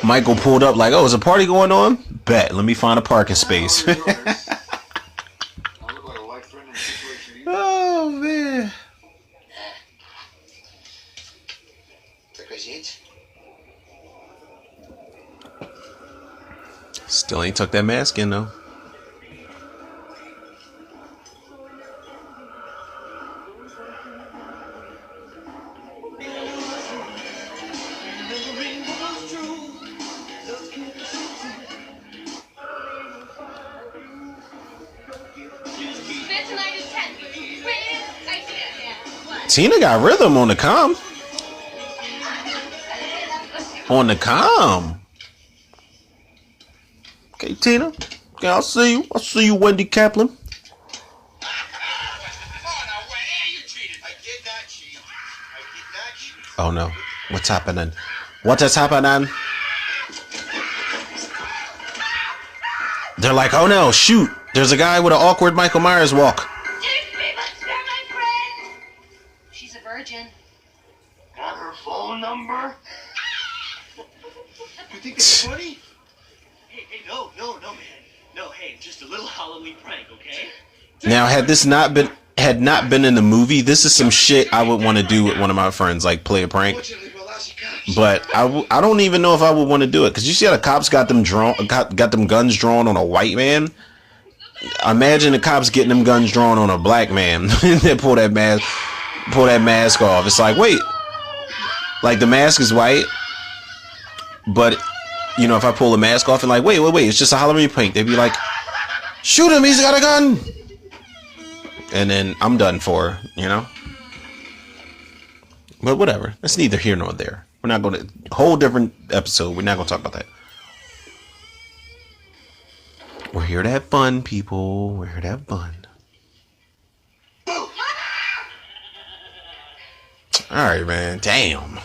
Michael pulled up like, oh, is a party going on? Bet, let me find a parking space. Oh, man. Still ain't tucked that mask in, though. Bed tonight is 10. Wait, I see it. Yeah. What? Tina got rhythm on the comm. On the comm. Okay, Tina. Okay, I'll see you. I'll see you, Wendy Kaplan. Oh no. What's happening? What is happening? They're like, oh no, shoot. There's a guy with an awkward Michael Myers walk. Take me, but spare my friend. She's a virgin. Got her phone? phone number? You think that's funny? Hey, no, man. No, hey, just a little Halloween prank, okay? Now, had not been in the movie, this is some shit I would want to do with one of my friends, like play a prank. But I don't even know if I would want to do it, because you see how the cops got them guns drawn on a white man. Imagine the cops getting them guns drawn on a black man. They pull that mask off. It's like, wait, like the mask is white, but you know, if I pull the mask off and like, wait, it's just a Halloween prank, they'd be like, shoot him, he's got a gun. And then I'm done for, you know. But whatever. That's neither here nor there. We're not going to... Whole different episode. We're not going to talk about that. We're here to have fun, people. We're here to have fun. Alright, man. Damn.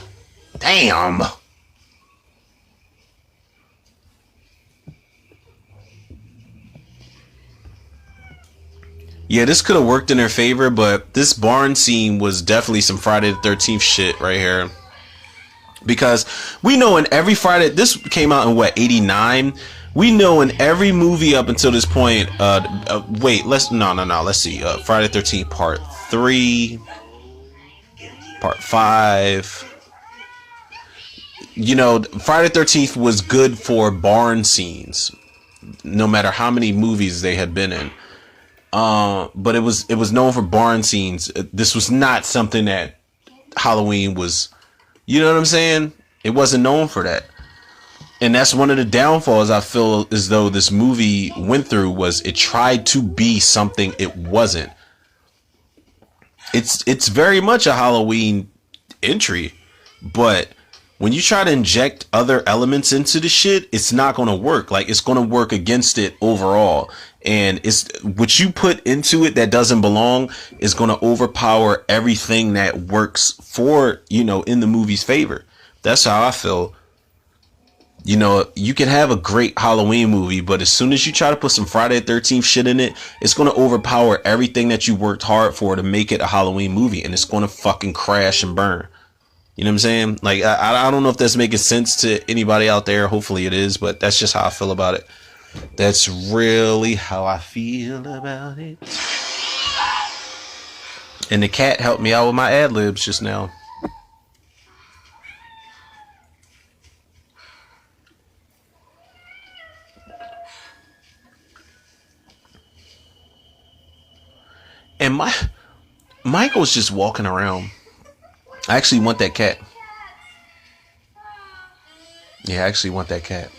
Yeah, this could have worked in their favor, but this barn scene was definitely some Friday the 13th shit right here. Because we know in every Friday, this came out in what, 89? We know in every movie up until this point, let's see. Friday the 13th part 3, part 5. You know, Friday the 13th was good for barn scenes, no matter how many movies they had been in. But it was known for barn scenes. This was not something that Halloween was, you know what I'm saying? It wasn't known for that. And that's one of the downfalls I feel as though this movie went through, was it tried to be something it wasn't. It's very much a Halloween entry, but when you try to inject other elements into the shit, it's not going to work. Like, it's going to work against it overall. And it's what you put into it that doesn't belong is going to overpower everything that works for, you know, in the movie's favor. That's how I feel. You know, you can have a great Halloween movie, but as soon as you try to put some Friday the 13th shit in it, it's going to overpower everything that you worked hard for to make it a Halloween movie. And it's going to fucking crash and burn. You know what I'm saying? Like, I don't know if that's making sense to anybody out there. Hopefully it is, but that's just how I feel about it. That's really how I feel about it. And the cat helped me out with my ad-libs just now. And Michael's just walking around. I actually want that cat. Yeah, I actually want that cat.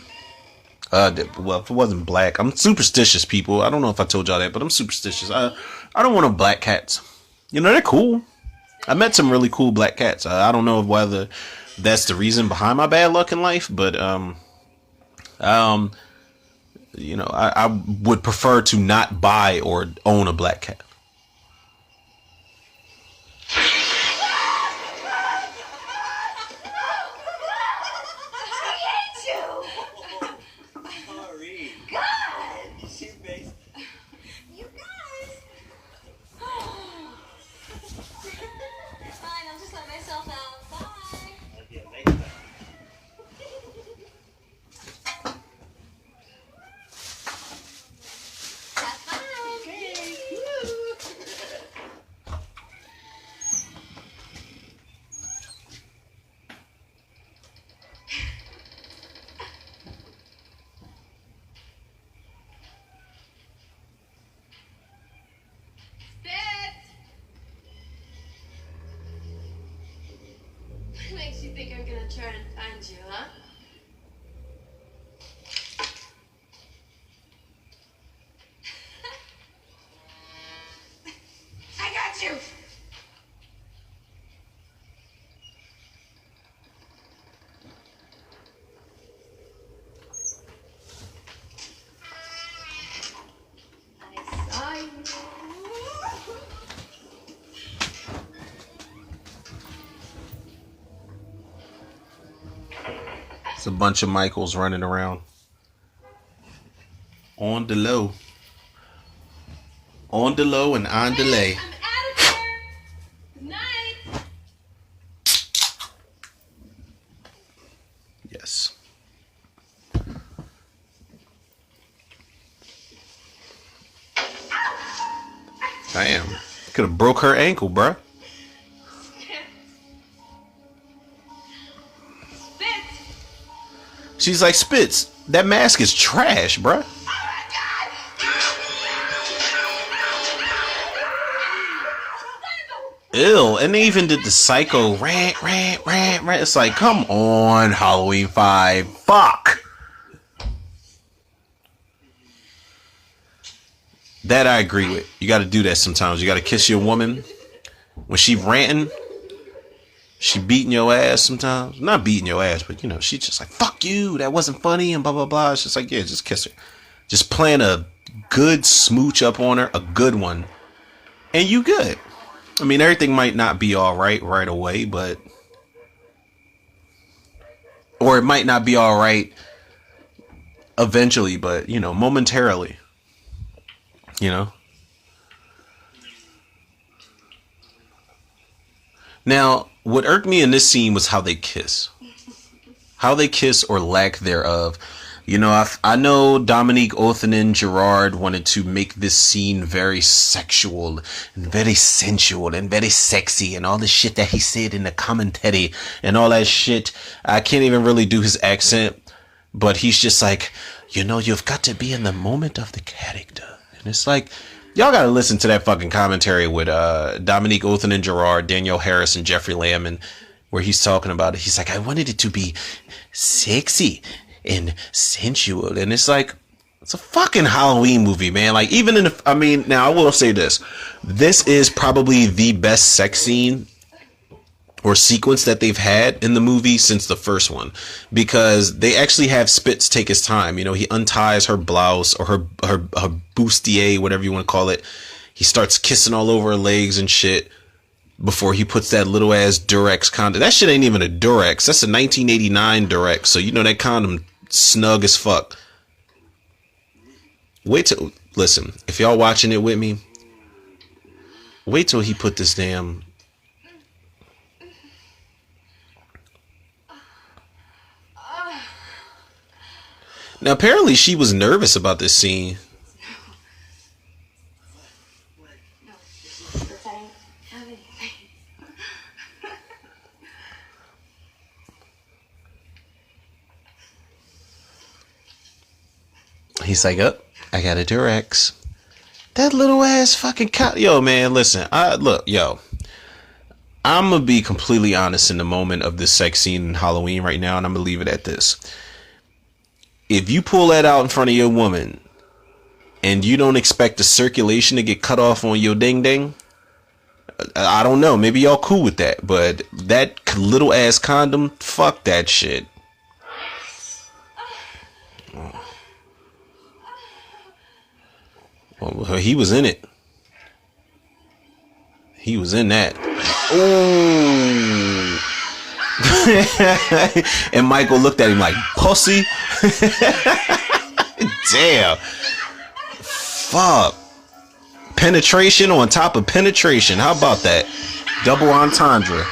Well, if it wasn't black, I'm superstitious, people. I don't know if I told y'all that, but I'm superstitious. I don't want no black cats. You know, they're cool. I met some really cool black cats. I don't know whether that's the reason behind my bad luck in life, but you know, I would prefer to not buy or own a black cat. What makes you think I'm gonna turn and find you, huh? I got you! I saw you. It's a bunch of Michaels running around. On the low. On the low and on delay. I'm out of here. Good night. Damn. Could have broke her ankle, bruh. She's like, Spitz, that mask is trash, bruh. Ew, and they even did the psycho rant. It's like, come on, Halloween 5. Fuck. That I agree with. You gotta do that sometimes. You gotta kiss your woman. When she ranting, she beating your ass sometimes. Not beating your ass, but you know, she's just like, fuck you, that wasn't funny, and blah, blah, blah. It's just like, yeah, just kiss her. Just plan a good smooch up on her, a good one. And you good. I mean, everything might not be all right away, but... Or it might not be all right eventually, but, you know, momentarily. You know? Now, what irked me in this scene was how they kiss. How they kiss or lack thereof. You know, I know Dominique Othenin Gerard wanted to make this scene very sexual and very sensual and very sexy and all the shit that he said in the commentary and all that shit. I can't even really do his accent, but he's just like, you know, you've got to be in the moment of the character. And it's like, y'all gotta listen to that fucking commentary with Dominique Othenin Gerard, Danielle Harris, and Jeffrey Lamb, where he's talking about it. He's like, I wanted it to be sexy and sensual. And it's like, it's a fucking Halloween movie, man. Like, even in the, I mean, now I will say this is probably the best sex scene or sequence that they've had in the movie since the first one, because they actually have Spitz take his time. You know, he unties her blouse or her bustier, whatever you want to call it. He starts kissing all over her legs and shit before he puts that little ass Durex condom. That shit ain't even a Durex. That's a 1989 Durex. So, you know, that condom snug as fuck. Wait till, listen, if y'all watching it with me, wait till he put this damn... Now, apparently she was nervous about this scene. He's like, oh, I got a Durex. That little ass fucking yo, man, listen. Look, yo. I'm going to be completely honest in the moment of this sex scene in Halloween right now, and I'm going to leave it at this. If you pull that out in front of your woman and you don't expect the circulation to get cut off on your ding ding, I don't know. Maybe y'all cool with that, but that little ass condom, fuck that shit. Well, he was in it. He was in that. Ooh. And Michael looked at him like, pussy. Damn. Fuck. Penetration on top of penetration. How about that? Double entendre.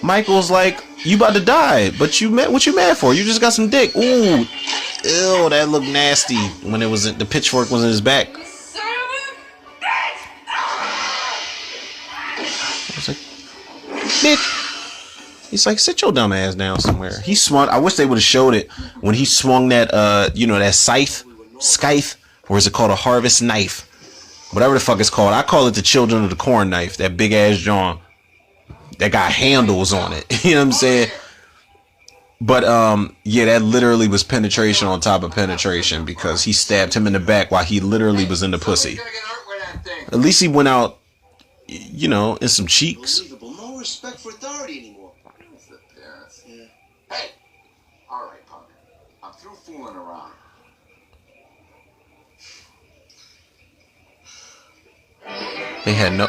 Michael's like, you about to die, but what you mad for? You just got some dick. Ooh. Ew, that looked nasty when it was the pitchfork was in his back. I was like, bitch. He's like, sit your dumb ass down somewhere. He swung. I wish they would have showed it when he swung that, you know, that scythe, or is it called a harvest knife? Whatever the fuck it's called. I call it the Children of the Corn knife. That big ass John that got handles on it. You know what I'm saying? But yeah, that literally was penetration on top of penetration, because he stabbed him in the back while he literally was in the pussy. At least he went out, you know, in some cheeks. No respect for authority anymore. Yeah. Hey, all right, punk. I'm through fooling around. They had no,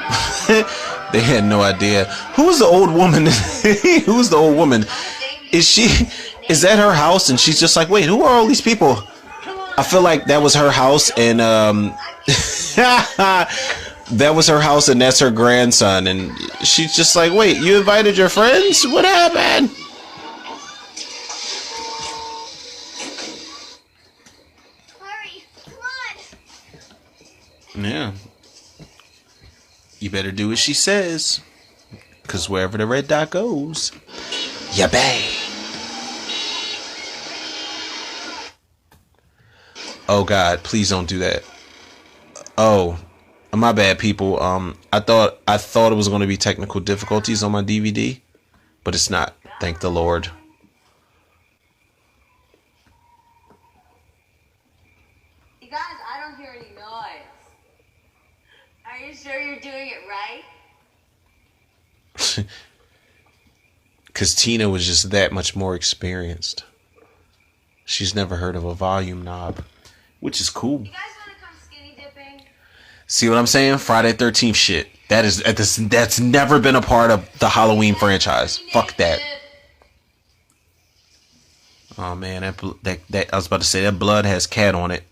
they had no idea. Who's the old woman? Who's the old woman? Is that her house? And she's just like, wait, who are all these people? I feel like that was her house, and that was her house, and that's her grandson. And she's just like, wait, you invited your friends? What happened? Hurry, come on. Yeah. You better do what she says. Because wherever the red dot goes, ya bang. Oh God, please don't do that. Oh, my bad, people. I thought it was going to be technical difficulties on my DVD, but it's not. Thank the Lord. You guys, I don't hear any noise. Are you sure you're doing it right? Because Tina was just that much more experienced. She's never heard of a volume knob, which is cool. You guys want to come skinny dipping? See what I'm saying? Friday 13th shit. That's never been a part of the Halloween franchise. Fuck that. Oh man, that I was about to say that blood has cat on it.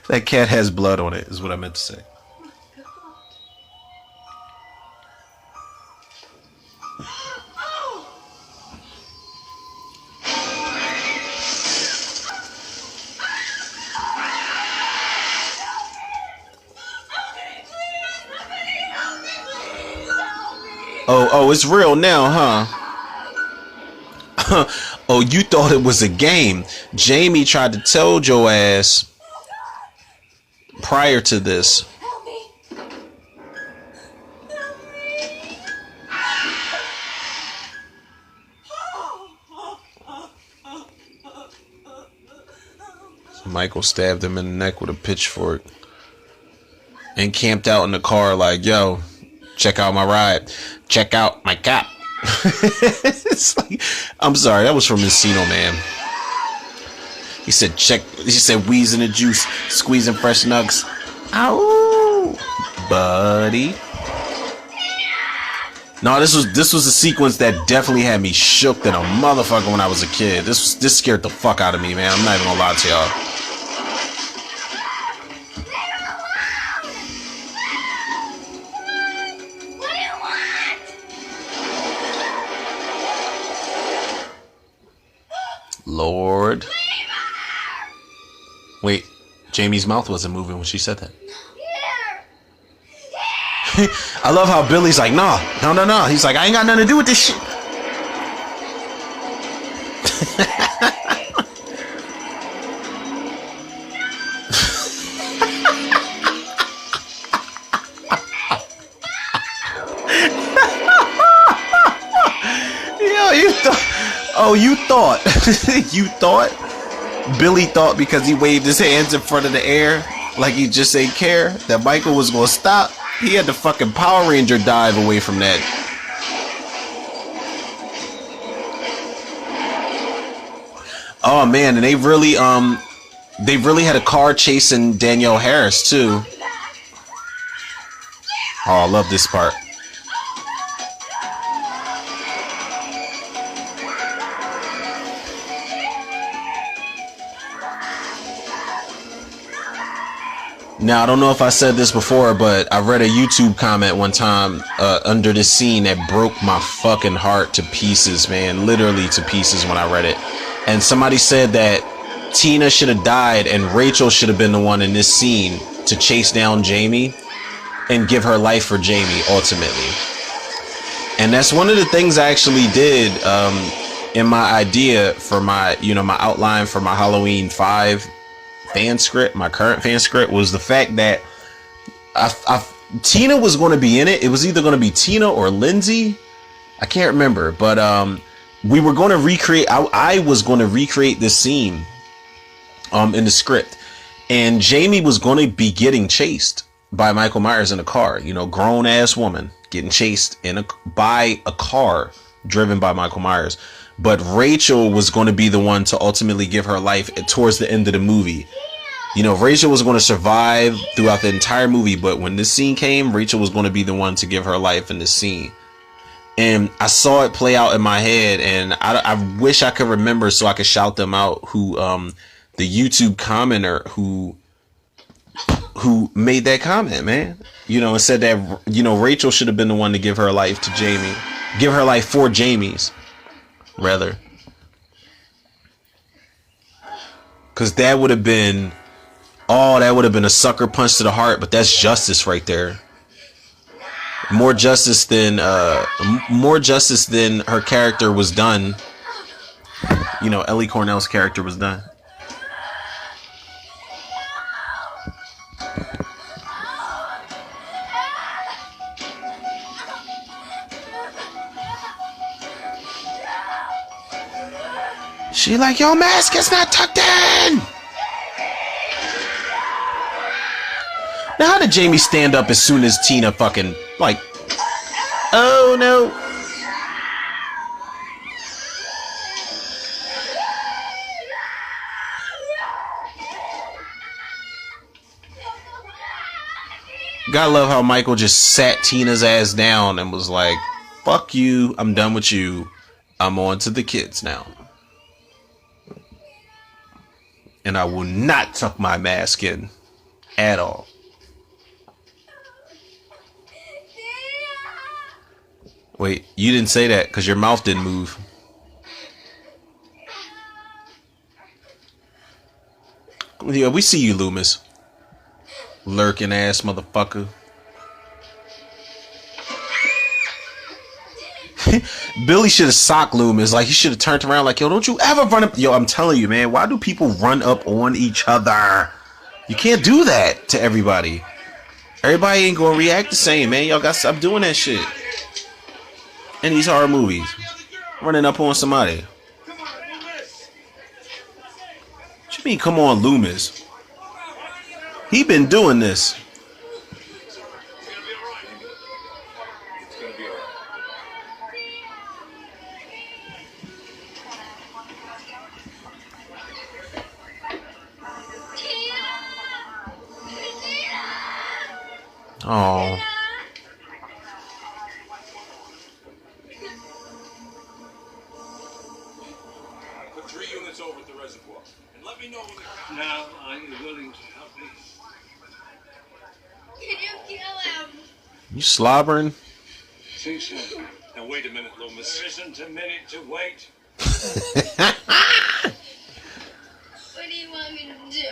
That cat has blood on it is what I meant to say. Oh, it's real now, huh? Oh, you thought it was a game. Jamie tried to tell your ass prior to this. Help me. Michael stabbed him in the neck with a pitchfork and camped out in the car like, yo, check out my ride. Check out my cap. It's like, I'm sorry, that was from Encino Man. He said wheezing the juice, squeezing fresh nugs. Ow, buddy. No, this was a sequence that definitely had me shook than a motherfucker when I was a kid. This scared the fuck out of me, man. I'm not even gonna lie to y'all. Lord. Wait, Jamie's mouth wasn't moving when she said that. I love how Billy's like, no. He's like, I ain't got nothing to do with this shit. You thought Billy thought because he waved his hands in front of the air like he just ain't care that Michael was gonna stop. He had to fucking Power Ranger dive away from that. Oh man, and they really had a car chasing Danielle Harris too. Oh, I love this part. Now, I don't know if I said this before, but I read a YouTube comment one time under this scene that broke my fucking heart to pieces, man. Literally to pieces when I read it. And somebody said that Tina should have died and Rachel should have been the one in this scene to chase down Jamie and give her life for Jamie, ultimately. And that's one of the things I actually did in my idea for my outline for my Halloween 5 fan script, my current fan script, was the fact that Tina was going to be in it. It was either going to be Tina or Lindsay. I can't remember, but we were going to recreate. I was going to recreate this scene in the script, and Jamie was going to be getting chased by Michael Myers in a car. Grown ass woman getting chased by a car driven by Michael Myers. But Rachel was going to be the one to ultimately give her life towards the end of the movie. Rachel was going to survive throughout the entire movie, but when this scene came, Rachel was going to be the one to give her life in this scene. And I saw it play out in my head, and I wish I could remember so I could shout them out who the YouTube commenter who made that comment, man. And said that, Rachel should have been the one to give her life to Jamie. Give her life for Jamie's. Rather, because that would have been Oh, that would have been a sucker punch to the heart, but that's justice right there. More justice than her character was done. You know, Ellie Cornell's character was done. She like, your mask is not tucked in. Now, how did Jamie stand up as soon as Tina fucking, like, oh no. Gotta love how Michael just sat Tina's ass down and was like, fuck you, I'm done with you. I'm on to the kids now. And I will not tuck my mask in at all. Wait, you didn't say that because your mouth didn't move. Yeah, we see you, Loomis. Lurking ass motherfucker. Billy should have socked Loomis. Like, he should have turned around like, yo, don't you ever run up. Yo, I'm telling you, man, why do people run up on each other? You can't do that to everybody. Everybody ain't gonna react the same, man. Y'all gotta stop doing that shit. In these horror movies. Running up on somebody. What you mean, come on, Loomis? He been doing this. Oh. Put 3 units over at the reservoir. And let me know when they're Now, are you willing to help me? Can you kill him? You slobbering? Think so. Now wait a minute, Loomis. There isn't a minute to wait. What do you want me to do?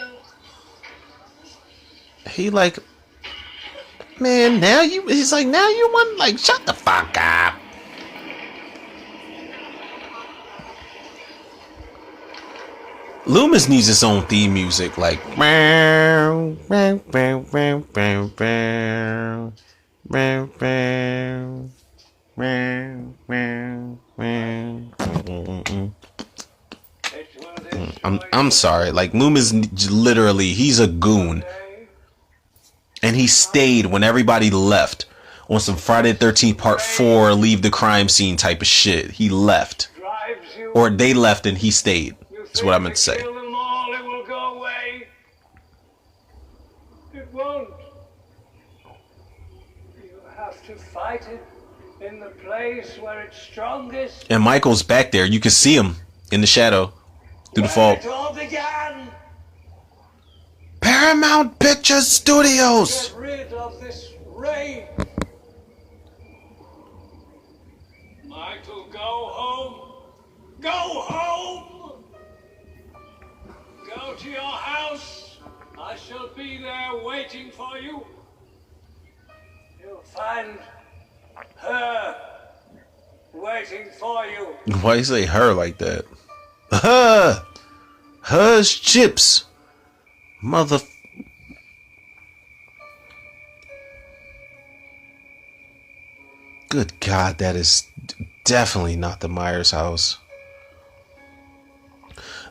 He like, man, now you, he's like, now you want, like, shut the fuck up. Loomis needs his own theme music, like, I'm sorry, like, Loomis literally, he's a goon. And he stayed when everybody left on some Friday the 13th Part 4 leave the crime scene type of shit. He left. Or they left and he stayed. Is what I meant to say. Kill them all, it will go away. It won't. You have to fight it in the place where it's strongest. And Michael's back there. You can see him in the shadow through the fog. It all began. Paramount Pictures Studios. Get rid of this rain. Michael, go home. Go home. Go to your house. I shall be there waiting for you. You'll find her waiting for you. Why you say her like that? Her's chips. Mother. Good God, that is definitely not the Myers house.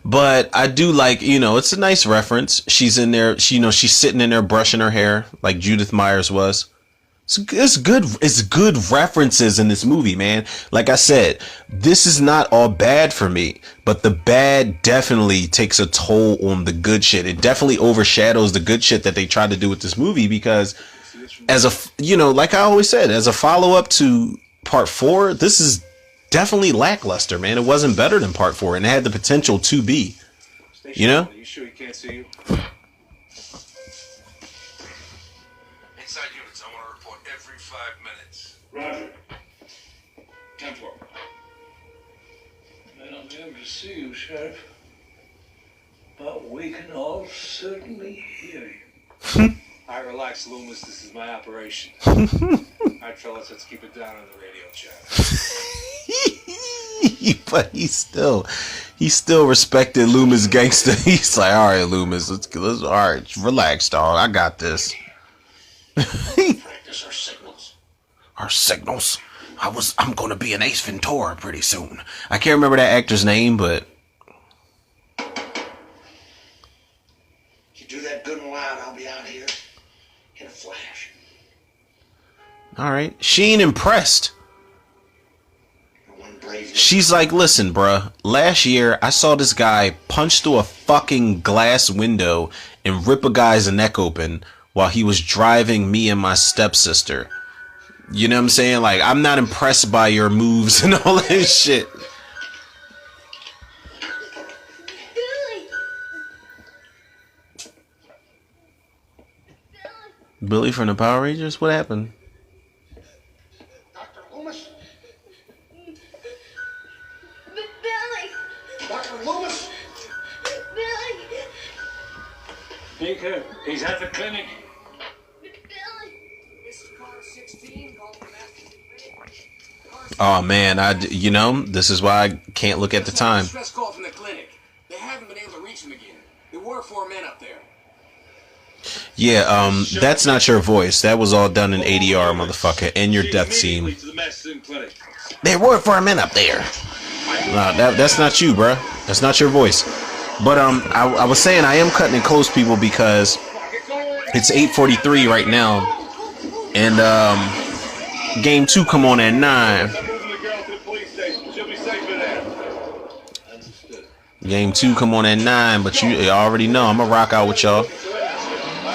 But I do like, you know, it's a nice reference. She's in there, she's sitting in there brushing her hair like Judith Myers was. It's good references in this movie, man. Like I said, this is not all bad for me, but the bad definitely takes a toll on the good shit. It definitely overshadows the good shit that they tried to do with this movie because as a, like I always said, as a follow up to Part 4, this is definitely lackluster, man. It wasn't better than Part 4 and it had the potential to be, you know? Are you sure he can't see you? Inside units, I want to report every 5 minutes. Roger. 10-4. May not be able to see you, Sheriff, but we can all certainly hear you. All right, relax, Loomis. This is my operation. All right, fellas, let's keep it down on the radio chat. But he still respected Loomis gangster. He's like, all right, Loomis, let's all right, relax, dog. I got this. Practice our signals. Our signals. I'm gonna be an Ace Ventura pretty soon. I can't remember that actor's name, but You do that good and loud, I'll be out here in a flash. all right. She ain't impressed. One brave She's like, listen, bruh. Last year, I saw this guy punch through a fucking glass window and rip a guy's neck open while he was driving me and my stepsister. You know what I'm saying? Like, I'm not impressed by your moves and all that shit. Billy from the Power Rangers? What happened? Dr. Loomis? Billy! Dr. Loomis? Billy! Take her. He's at the clinic. Billy! Oh man, this is why I can't look at the time. Stress call from the clinic. They haven't been able to reach him again. There were 4 men up there. Yeah, that's not your voice. That was all done in ADR, motherfucker, and your death scene. To the Madison Clinic. There were 4 men up there. No, that's not you, bruh. That's not your voice. But I was saying I am cutting it close, people, because it's 8:43 right now, and game 2 come on at 9. Game 2 come on at 9, but you already know I'm gonna rock out with y'all,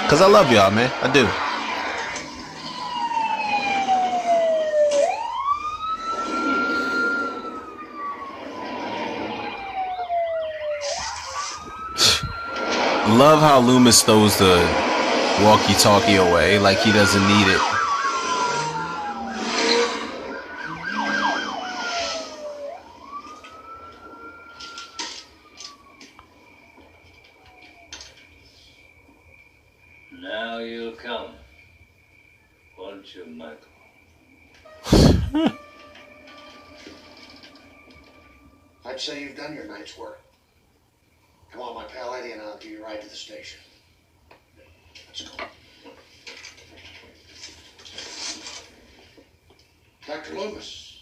cause I love y'all, man. I do. Love how Loomis throws the walkie-talkie away like he doesn't need it. Now you'll come, won't you, Michael? I'd say you've done your night's work. Come on, my pal Eddie, and I'll give you a ride to the station. Let's go. Dr. Loomis.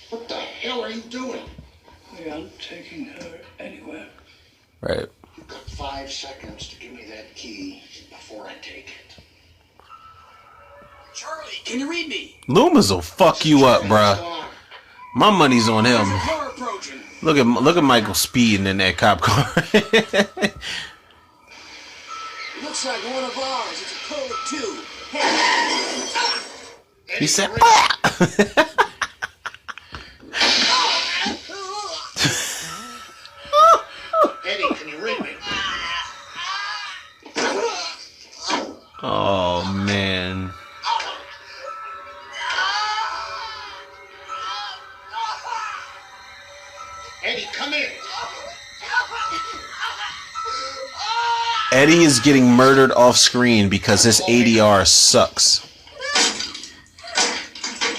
What the hell are you doing? We aren't taking her anywhere. Right. You've got 5 seconds to give me that key before I take it. Charlie, can you read me? Loomis will fuck you up, bruh. My money's on him. There's a car approaching. Look at Michael speeding in that cop car. It looks like one of ours. It's a code 2. He said, Eddie, can you read me? oh man. Eddie, come in. Eddie is getting murdered off screen because his ADR sucks.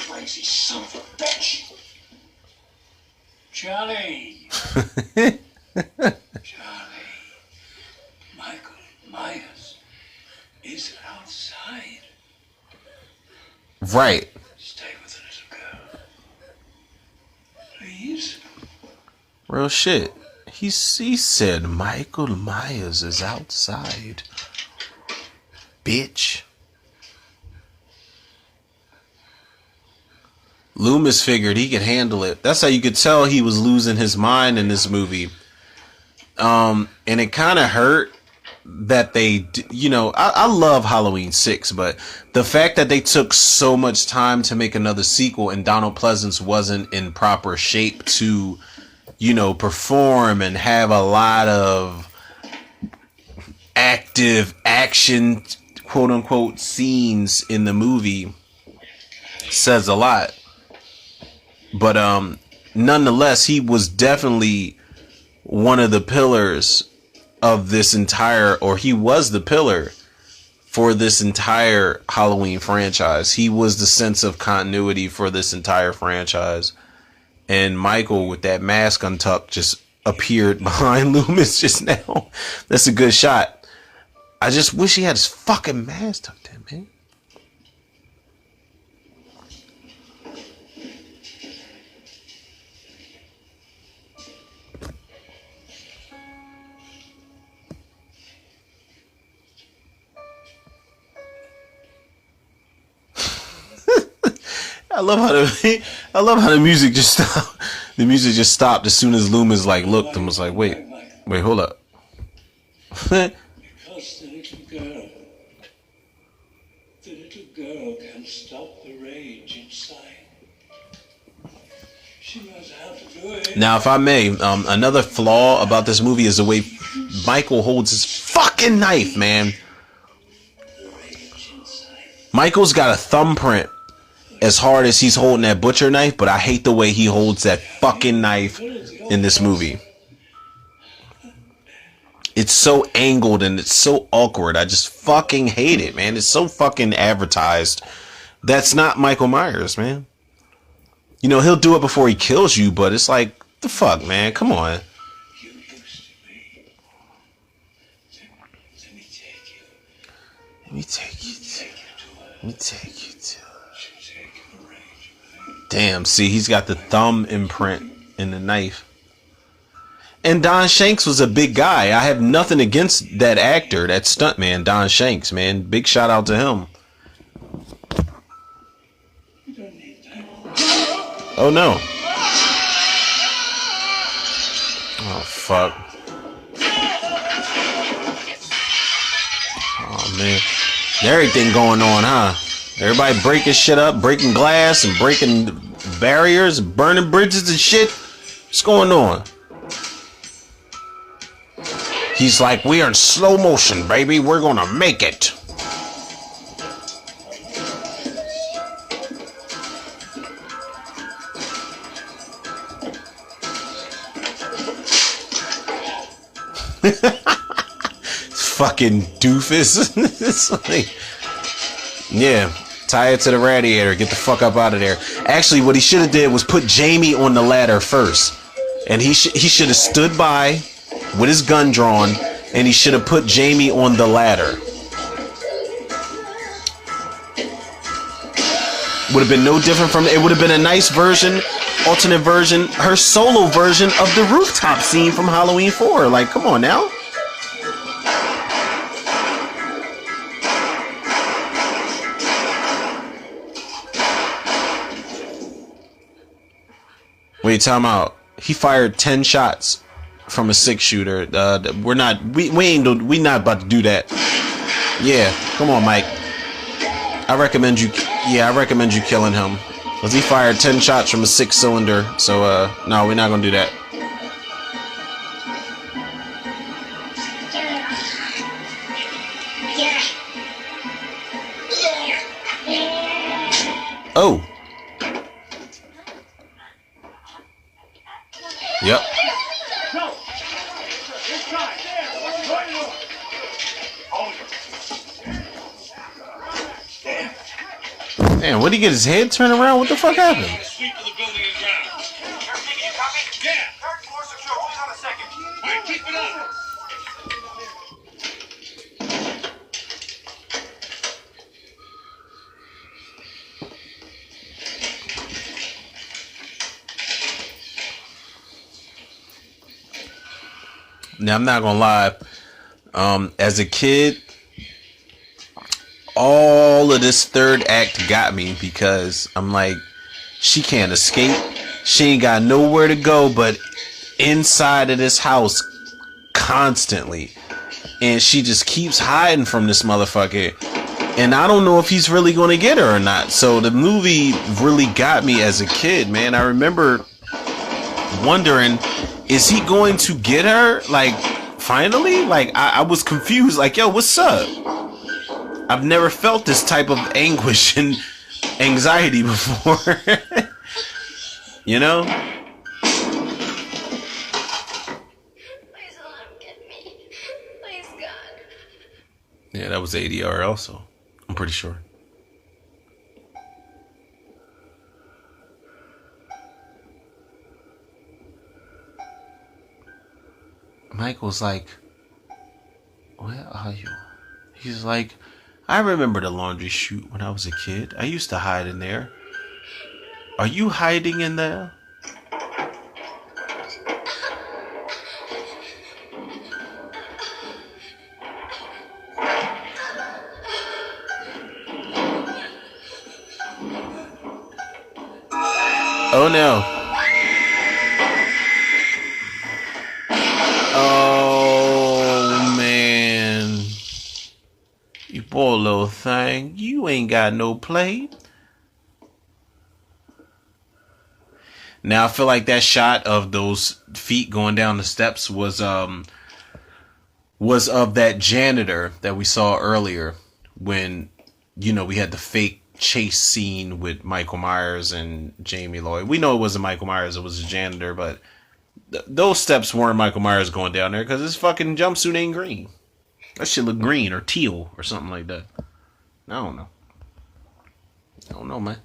Crazy son of a bitch. Charlie. Charlie. Michael Myers is outside. Right. Stay with the little girl. Please. Real shit. He said Michael Myers is outside. Bitch. Loomis figured he could handle it. That's how you could tell he was losing his mind in this movie. And it kind of hurt that they, I love Halloween 6, but the fact that they took so much time to make another sequel and Donald Pleasance wasn't in proper shape to, perform and have a lot of active action, quote unquote, scenes in the movie says a lot. But nonetheless, he was definitely one of the pillars of this entire, or he was the pillar for this entire Halloween franchise. He was the sense of continuity for this entire franchise. And Michael, with that mask untucked, just appeared behind Loomis just now. That's a good shot. I just wish he had his fucking mask tucked in, man. I love how the music just stopped. The music just stopped as soon as Loomis like looked and was like, wait, hold up. Because the little girl can stop the rage inside. She knows how to do it. Now, if I may, another flaw about this movie is the way Michael holds his fucking knife, man. Michael's got a thumbprint as hard as he's holding that butcher knife, but I hate the way he holds that fucking knife in this movie. It's so angled and it's so awkward. I just fucking hate it, man. It's so fucking advertised. That's not Michael Myers, man. You know, he'll do it before he kills you, but it's like, the fuck, man? Come on. You used to be. Let me take you. Let me take you to her. Let me take you to her. Damn, see, he's got the thumb imprint in the knife. And Don Shanks was a big guy. I have nothing against that actor, that stuntman, Don Shanks, man. Big shout out to him. Oh, no. Oh, fuck. Oh, man. Everything going on, huh? Everybody breaking shit up, breaking glass and breaking barriers, burning bridges and shit. What's going on? He's like, we are in slow motion, baby. We're gonna make it. Fucking doofus. It's like, yeah, tie it to the radiator. Get the fuck up out of there. Actually, what he should have did was put Jamie on the ladder first, and he should have stood by with his gun drawn, and he should have put Jamie on the ladder. Would have been no different from it. Would have been a nice version, alternate version, her solo version of the rooftop scene from Halloween 4. Like, come on now. Wait, time out. He fired 10 shots from a 6-shooter. We not about to do that. Yeah, come on, Mike. I recommend you killing him. Cause he fired 10 shots from a 6-cylinder. So no, we're not gonna do that. Oh. Yep. Damn, what did he get his head turned around? What the fuck happened? Sweep of the building and ground. You copy? Yeah. Third floor secure. Hold on a second. All right, keep it up. Now, I'm not gonna lie. As a kid, all of this third act got me because I'm like, she can't escape. She ain't got nowhere to go but inside of this house constantly. And she just keeps hiding from this motherfucker. And I don't know if he's really going to get her or not. So the movie really got me as a kid, man. I remember wondering, is he going to get her? Like, finally? Like, I was confused. Like, yo, what's up? I've never felt this type of anguish and anxiety before. You know? Yeah, that was ADR also. I'm pretty sure. Michael's like, where are you? He's like, I remember the laundry chute when I was a kid. I used to hide in there. Are you hiding in there? Oh no. Oh man. You poor little thing. You ain't got no plate. Now I feel like that shot of those feet going down the steps was of that janitor that we saw earlier when, you know, we had the fake chase scene with Michael Myers and Jamie Lloyd. We know it wasn't Michael Myers, it was a janitor, but those steps weren't Michael Myers going down there because his fucking jumpsuit ain't green. That shit look green or teal or something like that. I don't know, man.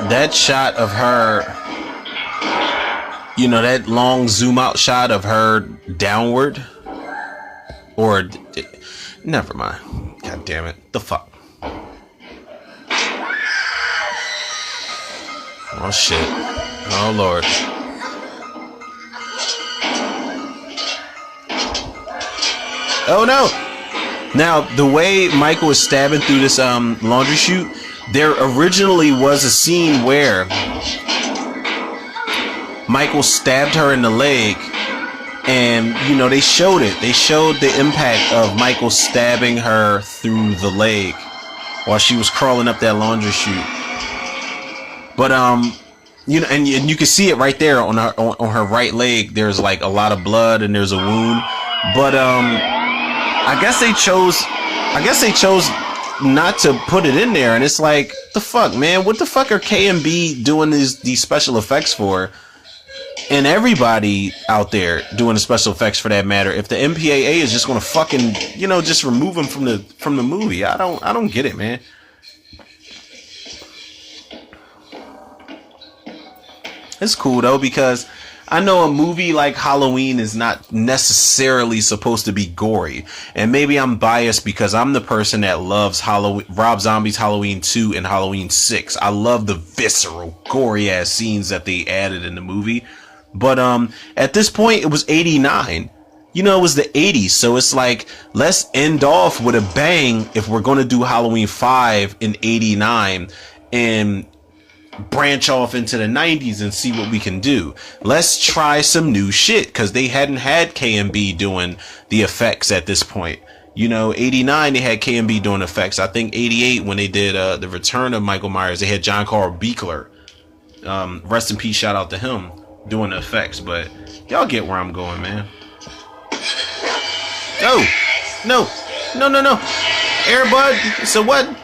That shot of her, you know, that long zoom out shot of her downward, or never mind. God damn it. The fuck. Oh shit. Oh lord. Oh no. Now the way Michael is stabbing through this laundry chute, there originally was a scene where Michael stabbed her in the leg, and you know, they showed it. They showed the impact of Michael stabbing her through the leg while she was crawling up that laundry chute. But you know, and you can see it right there on her right leg. There's like a lot of blood and there's a wound. But I guess they chose not to put it in there, and it's like, the fuck, man, what the fuck are KMB doing these special effects for, and everybody out there doing the special effects for that matter, if the MPAA is just gonna fucking, you know, just remove them from the movie? I don't get it, man. It's cool though, because I know a movie like Halloween is not necessarily supposed to be gory. And maybe I'm biased because I'm the person that loves Rob Zombie's Halloween 2 and Halloween 6. I love the visceral, gory ass scenes that they added in the movie. But at this point, it was 89. You know, it was the 80s. So it's like, let's end off with a bang if we're going to do Halloween 5 in 89 and branch off into the 90s and see what we can do. Let's try some new shit, because they hadn't had KMB doing the effects at this point. You know, 89 they had KMB doing effects. I think 88 when they did the Return of Michael Myers, they had John Carl Buechler. Rest in peace, shout out to him, doing the effects. But y'all get where I'm going, man. No. Airbud, so what?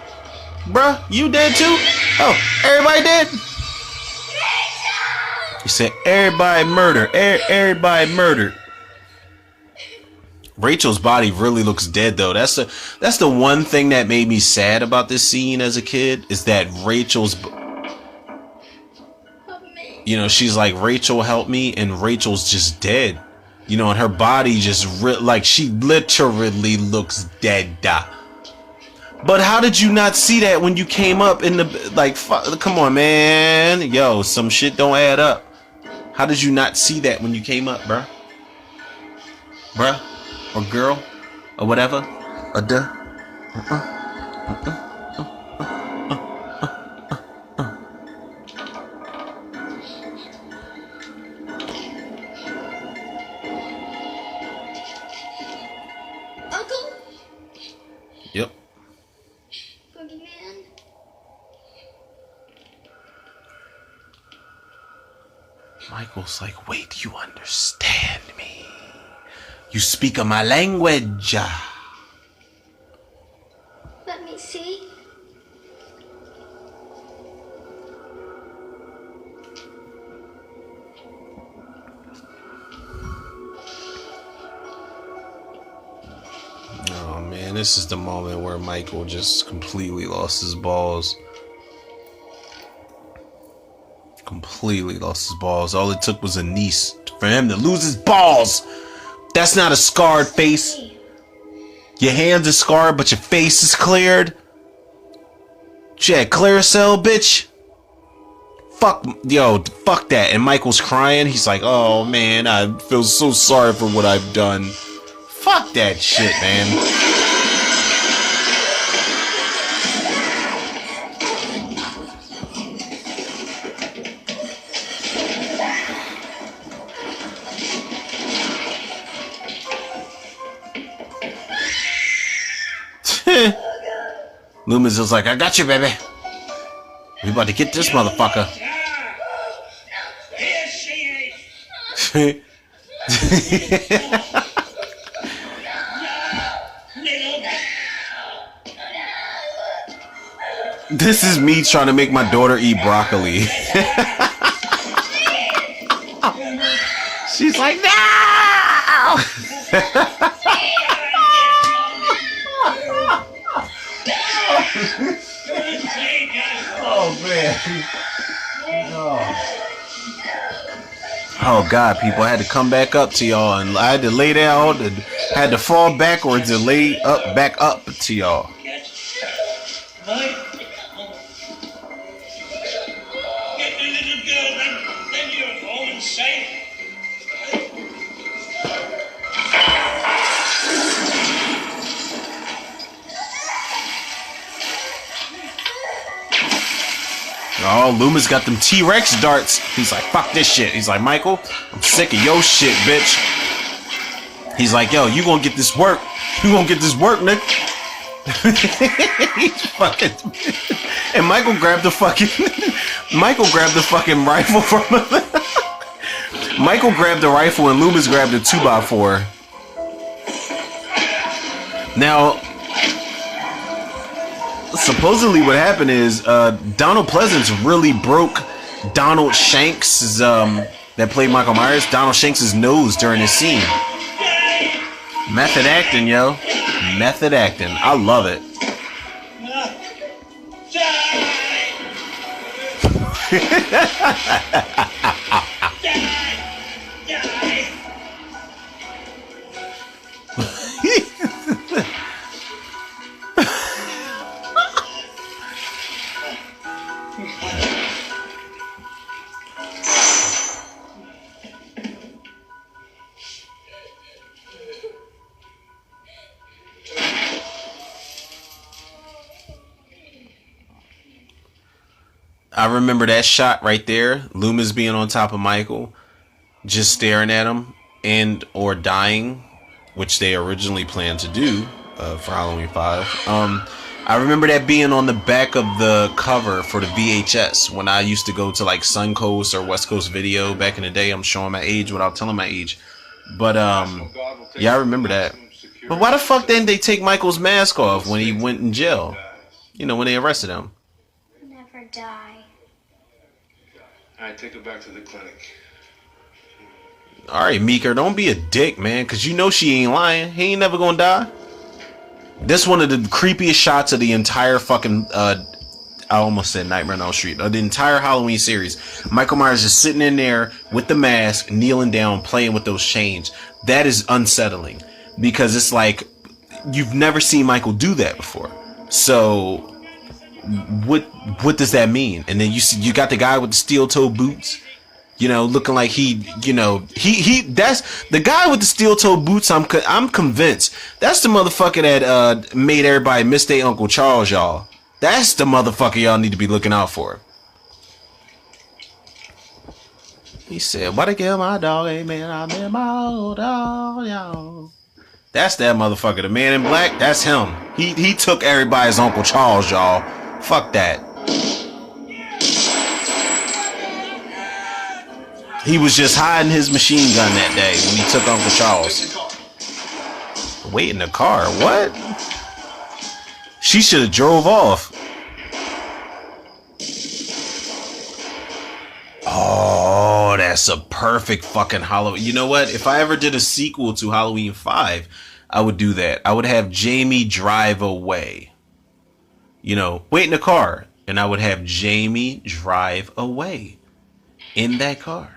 Bruh, you dead too? Oh, everybody dead? You said everybody murdered. Everybody murdered. Rachel's body really looks dead though. That's the one thing that made me sad about this scene as a kid, is that Rachel's, you know, she's like, Rachel, help me, and Rachel's just dead. You know, and her body just like, she literally looks dead. But how did you not see that when you came up in the, like, come on, man. Yo, some shit don't add up. How did you not see that when you came up, bruh? Bruh? Or girl? Or whatever? Or duh? Uncle? Yep. Boogeyman? Michael's like, wait, you understand me. You speak of my language. Let me see. Oh man, this is the moment where Michael just completely lost his balls. Completely lost his balls. All it took was a niece for him to lose his balls. That's not a scarred face. Your hands are scarred, but your face is cleared. She had Claricel, bitch. Fuck that. And Michael's crying. He's like, oh man, I feel so sorry for what I've done. Fuck that shit, man. Loomis is like, I got you, baby. We about to get this motherfucker. Here she is. This is me trying to make my daughter eat broccoli. She's like, no! Oh man. Oh god, people, I had to come back up to y'all, and I had to lay down and had to fall backwards and lay up back up to y'all. Get the little girl, then you're home and safe. Oh, Loomis got them T-Rex darts. He's like, fuck this shit. He's like, Michael, I'm sick of your shit, bitch. He's like, yo, you gonna get this work. You gonna get this work, Nick. He's fucking... And Michael grabbed the fucking rifle from him. Michael grabbed the rifle and Loomis grabbed a 2x4. Now, supposedly what happened is Donald Pleasance really broke Donald Shanks' that played Michael Myers, Donald Shanks' nose during his scene. Method acting, yo. Method acting. I love it. I remember that shot right there. Loomis being on top of Michael, just staring at him and or dying, which they originally planned to do for Halloween 5. I remember that being on the back of the cover for the VHS when I used to go to like Suncoast or West Coast Video back in the day. I'm showing my age without telling my age. But yeah, I remember that. But why the fuck didn't they take Michael's mask off when he went in jail? You know, when they arrested him. Never die. Alright, take her back to the clinic. Alright, Meeker, don't be a dick, man, because you know she ain't lying. He ain't never gonna die. This one of the creepiest shots of the entire fucking, I almost said Nightmare on Elm Street, of the entire Halloween series. Michael Myers just sitting in there with the mask, kneeling down, playing with those chains. That is unsettling, because it's like, you've never seen Michael do that before. So what does that mean? And then you got the guy with the steel toe boots, you know, looking like he that's the guy with the steel toe boots. I'm convinced that's the motherfucker that made everybody miss their Uncle Charles, y'all. That's the motherfucker y'all need to be looking out for. He said, "What I kill my dog, hey man, I met my old dog, y'all." That's that motherfucker, the man in black. That's him. He took everybody's Uncle Charles, y'all. Fuck that. He was just hiding his machine gun that day when he took Uncle Charles. Wait in the car? What? She should have drove off. Oh, that's a perfect fucking Halloween. You know what? If I ever did a sequel to Halloween 5, I would do that. I would have Jamie drive away. You know, wait in the car. And I would have Jamie drive away in that car.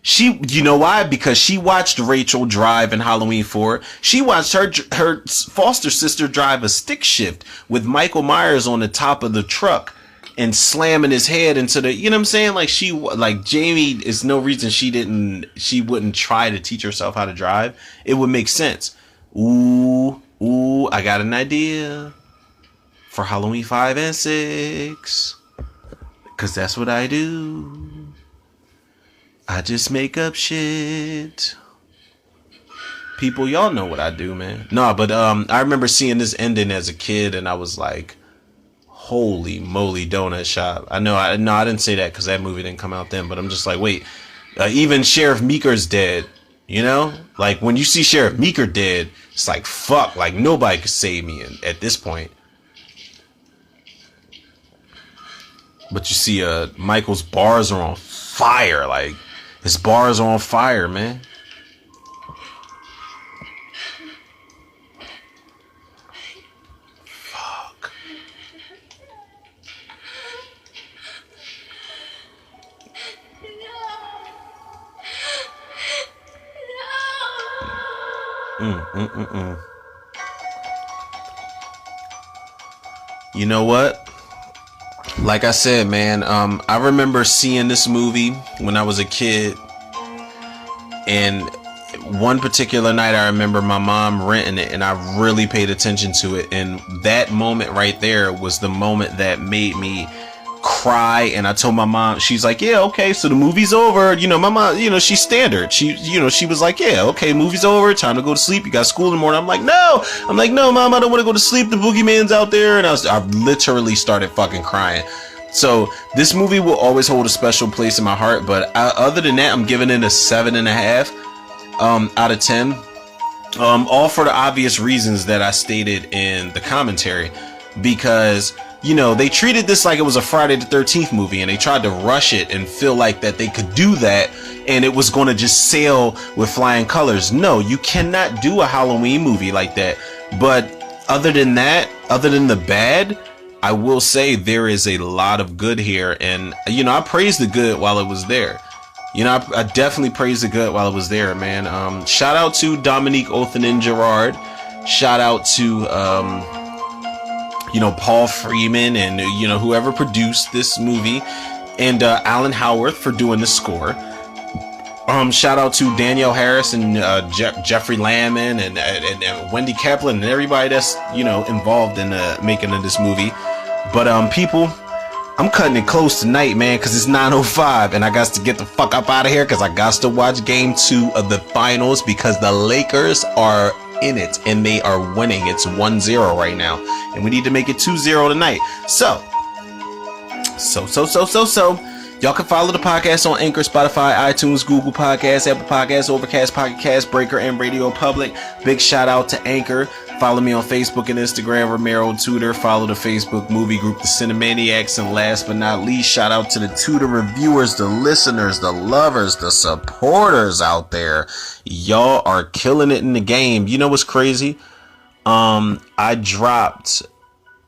You know why? Because she watched Rachel drive in Halloween 4. She watched her foster sister drive a stick shift with Michael Myers on the top of the truck and slamming his head into the, you know what I'm saying? Like Jamie is no reason she wouldn't try to teach herself how to drive. It would make sense. Ooh, I got an idea for Halloween 5 and 6. Cause that's what I do. I just make up shit. People, y'all know what I do, man. No, but I remember seeing this ending as a kid and I was like, holy moly, donut shop. I didn't say that because that movie didn't come out then, but I'm just like, wait, even Sheriff Meeker's dead, you know? Like, when you see Sheriff Meeker dead, it's like, fuck, like, nobody could save me at this point. But you see, Michael's bars are on fire, like, his bars are on fire, man. Fuck. You know what? Like I said, man, I remember seeing this movie when I was a kid, and one particular night I remember my mom renting it and I really paid attention to it, and that moment right there was the moment that made me cry. And I told my mom, she's like, yeah, okay, so the movie's over. You know, my mom, you know, she's standard. She was like, yeah, okay, movie's over, time to go to sleep, you got school in the morning. I'm like, no, mom, I don't want to go to sleep, the boogeyman's out there. And I literally started fucking crying. So this movie will always hold a special place in my heart, but other than that, I'm giving it a 7.5 out of 10. All for the obvious reasons that I stated in the commentary, because, you know, they treated this like it was a Friday the 13th movie, and they tried to rush it and feel like that they could do that and it was going to just sail with flying colors. No, you cannot do a Halloween movie like that. But other than that, other than the bad, I will say there is a lot of good here. And, you know, I praised the good while it was there. You know, I definitely praised the good while it was there, man. Shout out to Dominique Othanen Gerard. Shout out to, you know, Paul Freeman and, you know, whoever produced this movie, and Alan Howarth for doing the score. Shout out to Danielle Harris and Jeffrey Lamon and Wendy Kaplan and everybody that's, you know, involved in the making of this movie. But people, I'm cutting it close tonight, man, because it's 9:05 and I got to get the fuck up out of here because I got to watch game 2 of the finals, because the Lakers are in it and they are winning. It's 1-0 right now and we need to make it 2-0 tonight. So y'all can follow the podcast on Anchor, Spotify, iTunes, Google Podcasts, Apple Podcasts, Overcast, Pocket Cast, Breaker, and Radio Public. Big shout out to Anchor. Follow me on Facebook and Instagram, Romero Tudor. Follow the Facebook movie group, The Cinemaniacs. And last but not least, shout out to the Tudor reviewers, the listeners, the lovers, the supporters out there. Y'all are killing it in the game. You know what's crazy? I dropped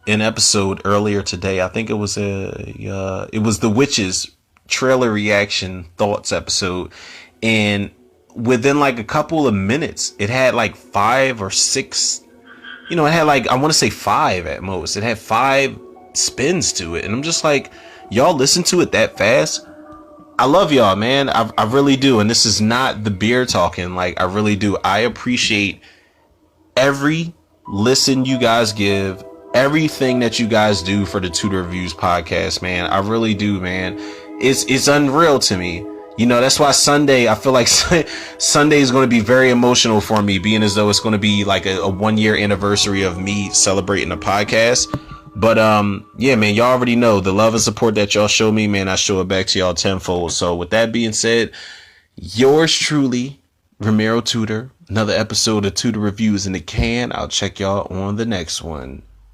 an episode earlier today. I think it was the Witches trailer reaction thoughts episode, and within like a couple of minutes it had like 5 or 6, you know, it had like, I want to say 5 at most. It had 5 spins to it. And I'm just like, y'all listen to it that fast? I love y'all, man. I really do. And this is not the beer talking. Like, I really do. I appreciate every listen you guys give, everything that you guys do for the Tudor Reviews podcast, man. I really do, man. It's unreal to me. You know, that's why Sunday, I feel like Sunday is going to be very emotional for me, being as though it's going to be like a 1-year anniversary of me celebrating the podcast. But yeah, man, y'all already know the love and support that y'all show me, man. I show it back to y'all tenfold. So with that being said, yours truly, Ramiro Tudor, another episode of Tudor Reviews in the can. I'll check y'all on the next one.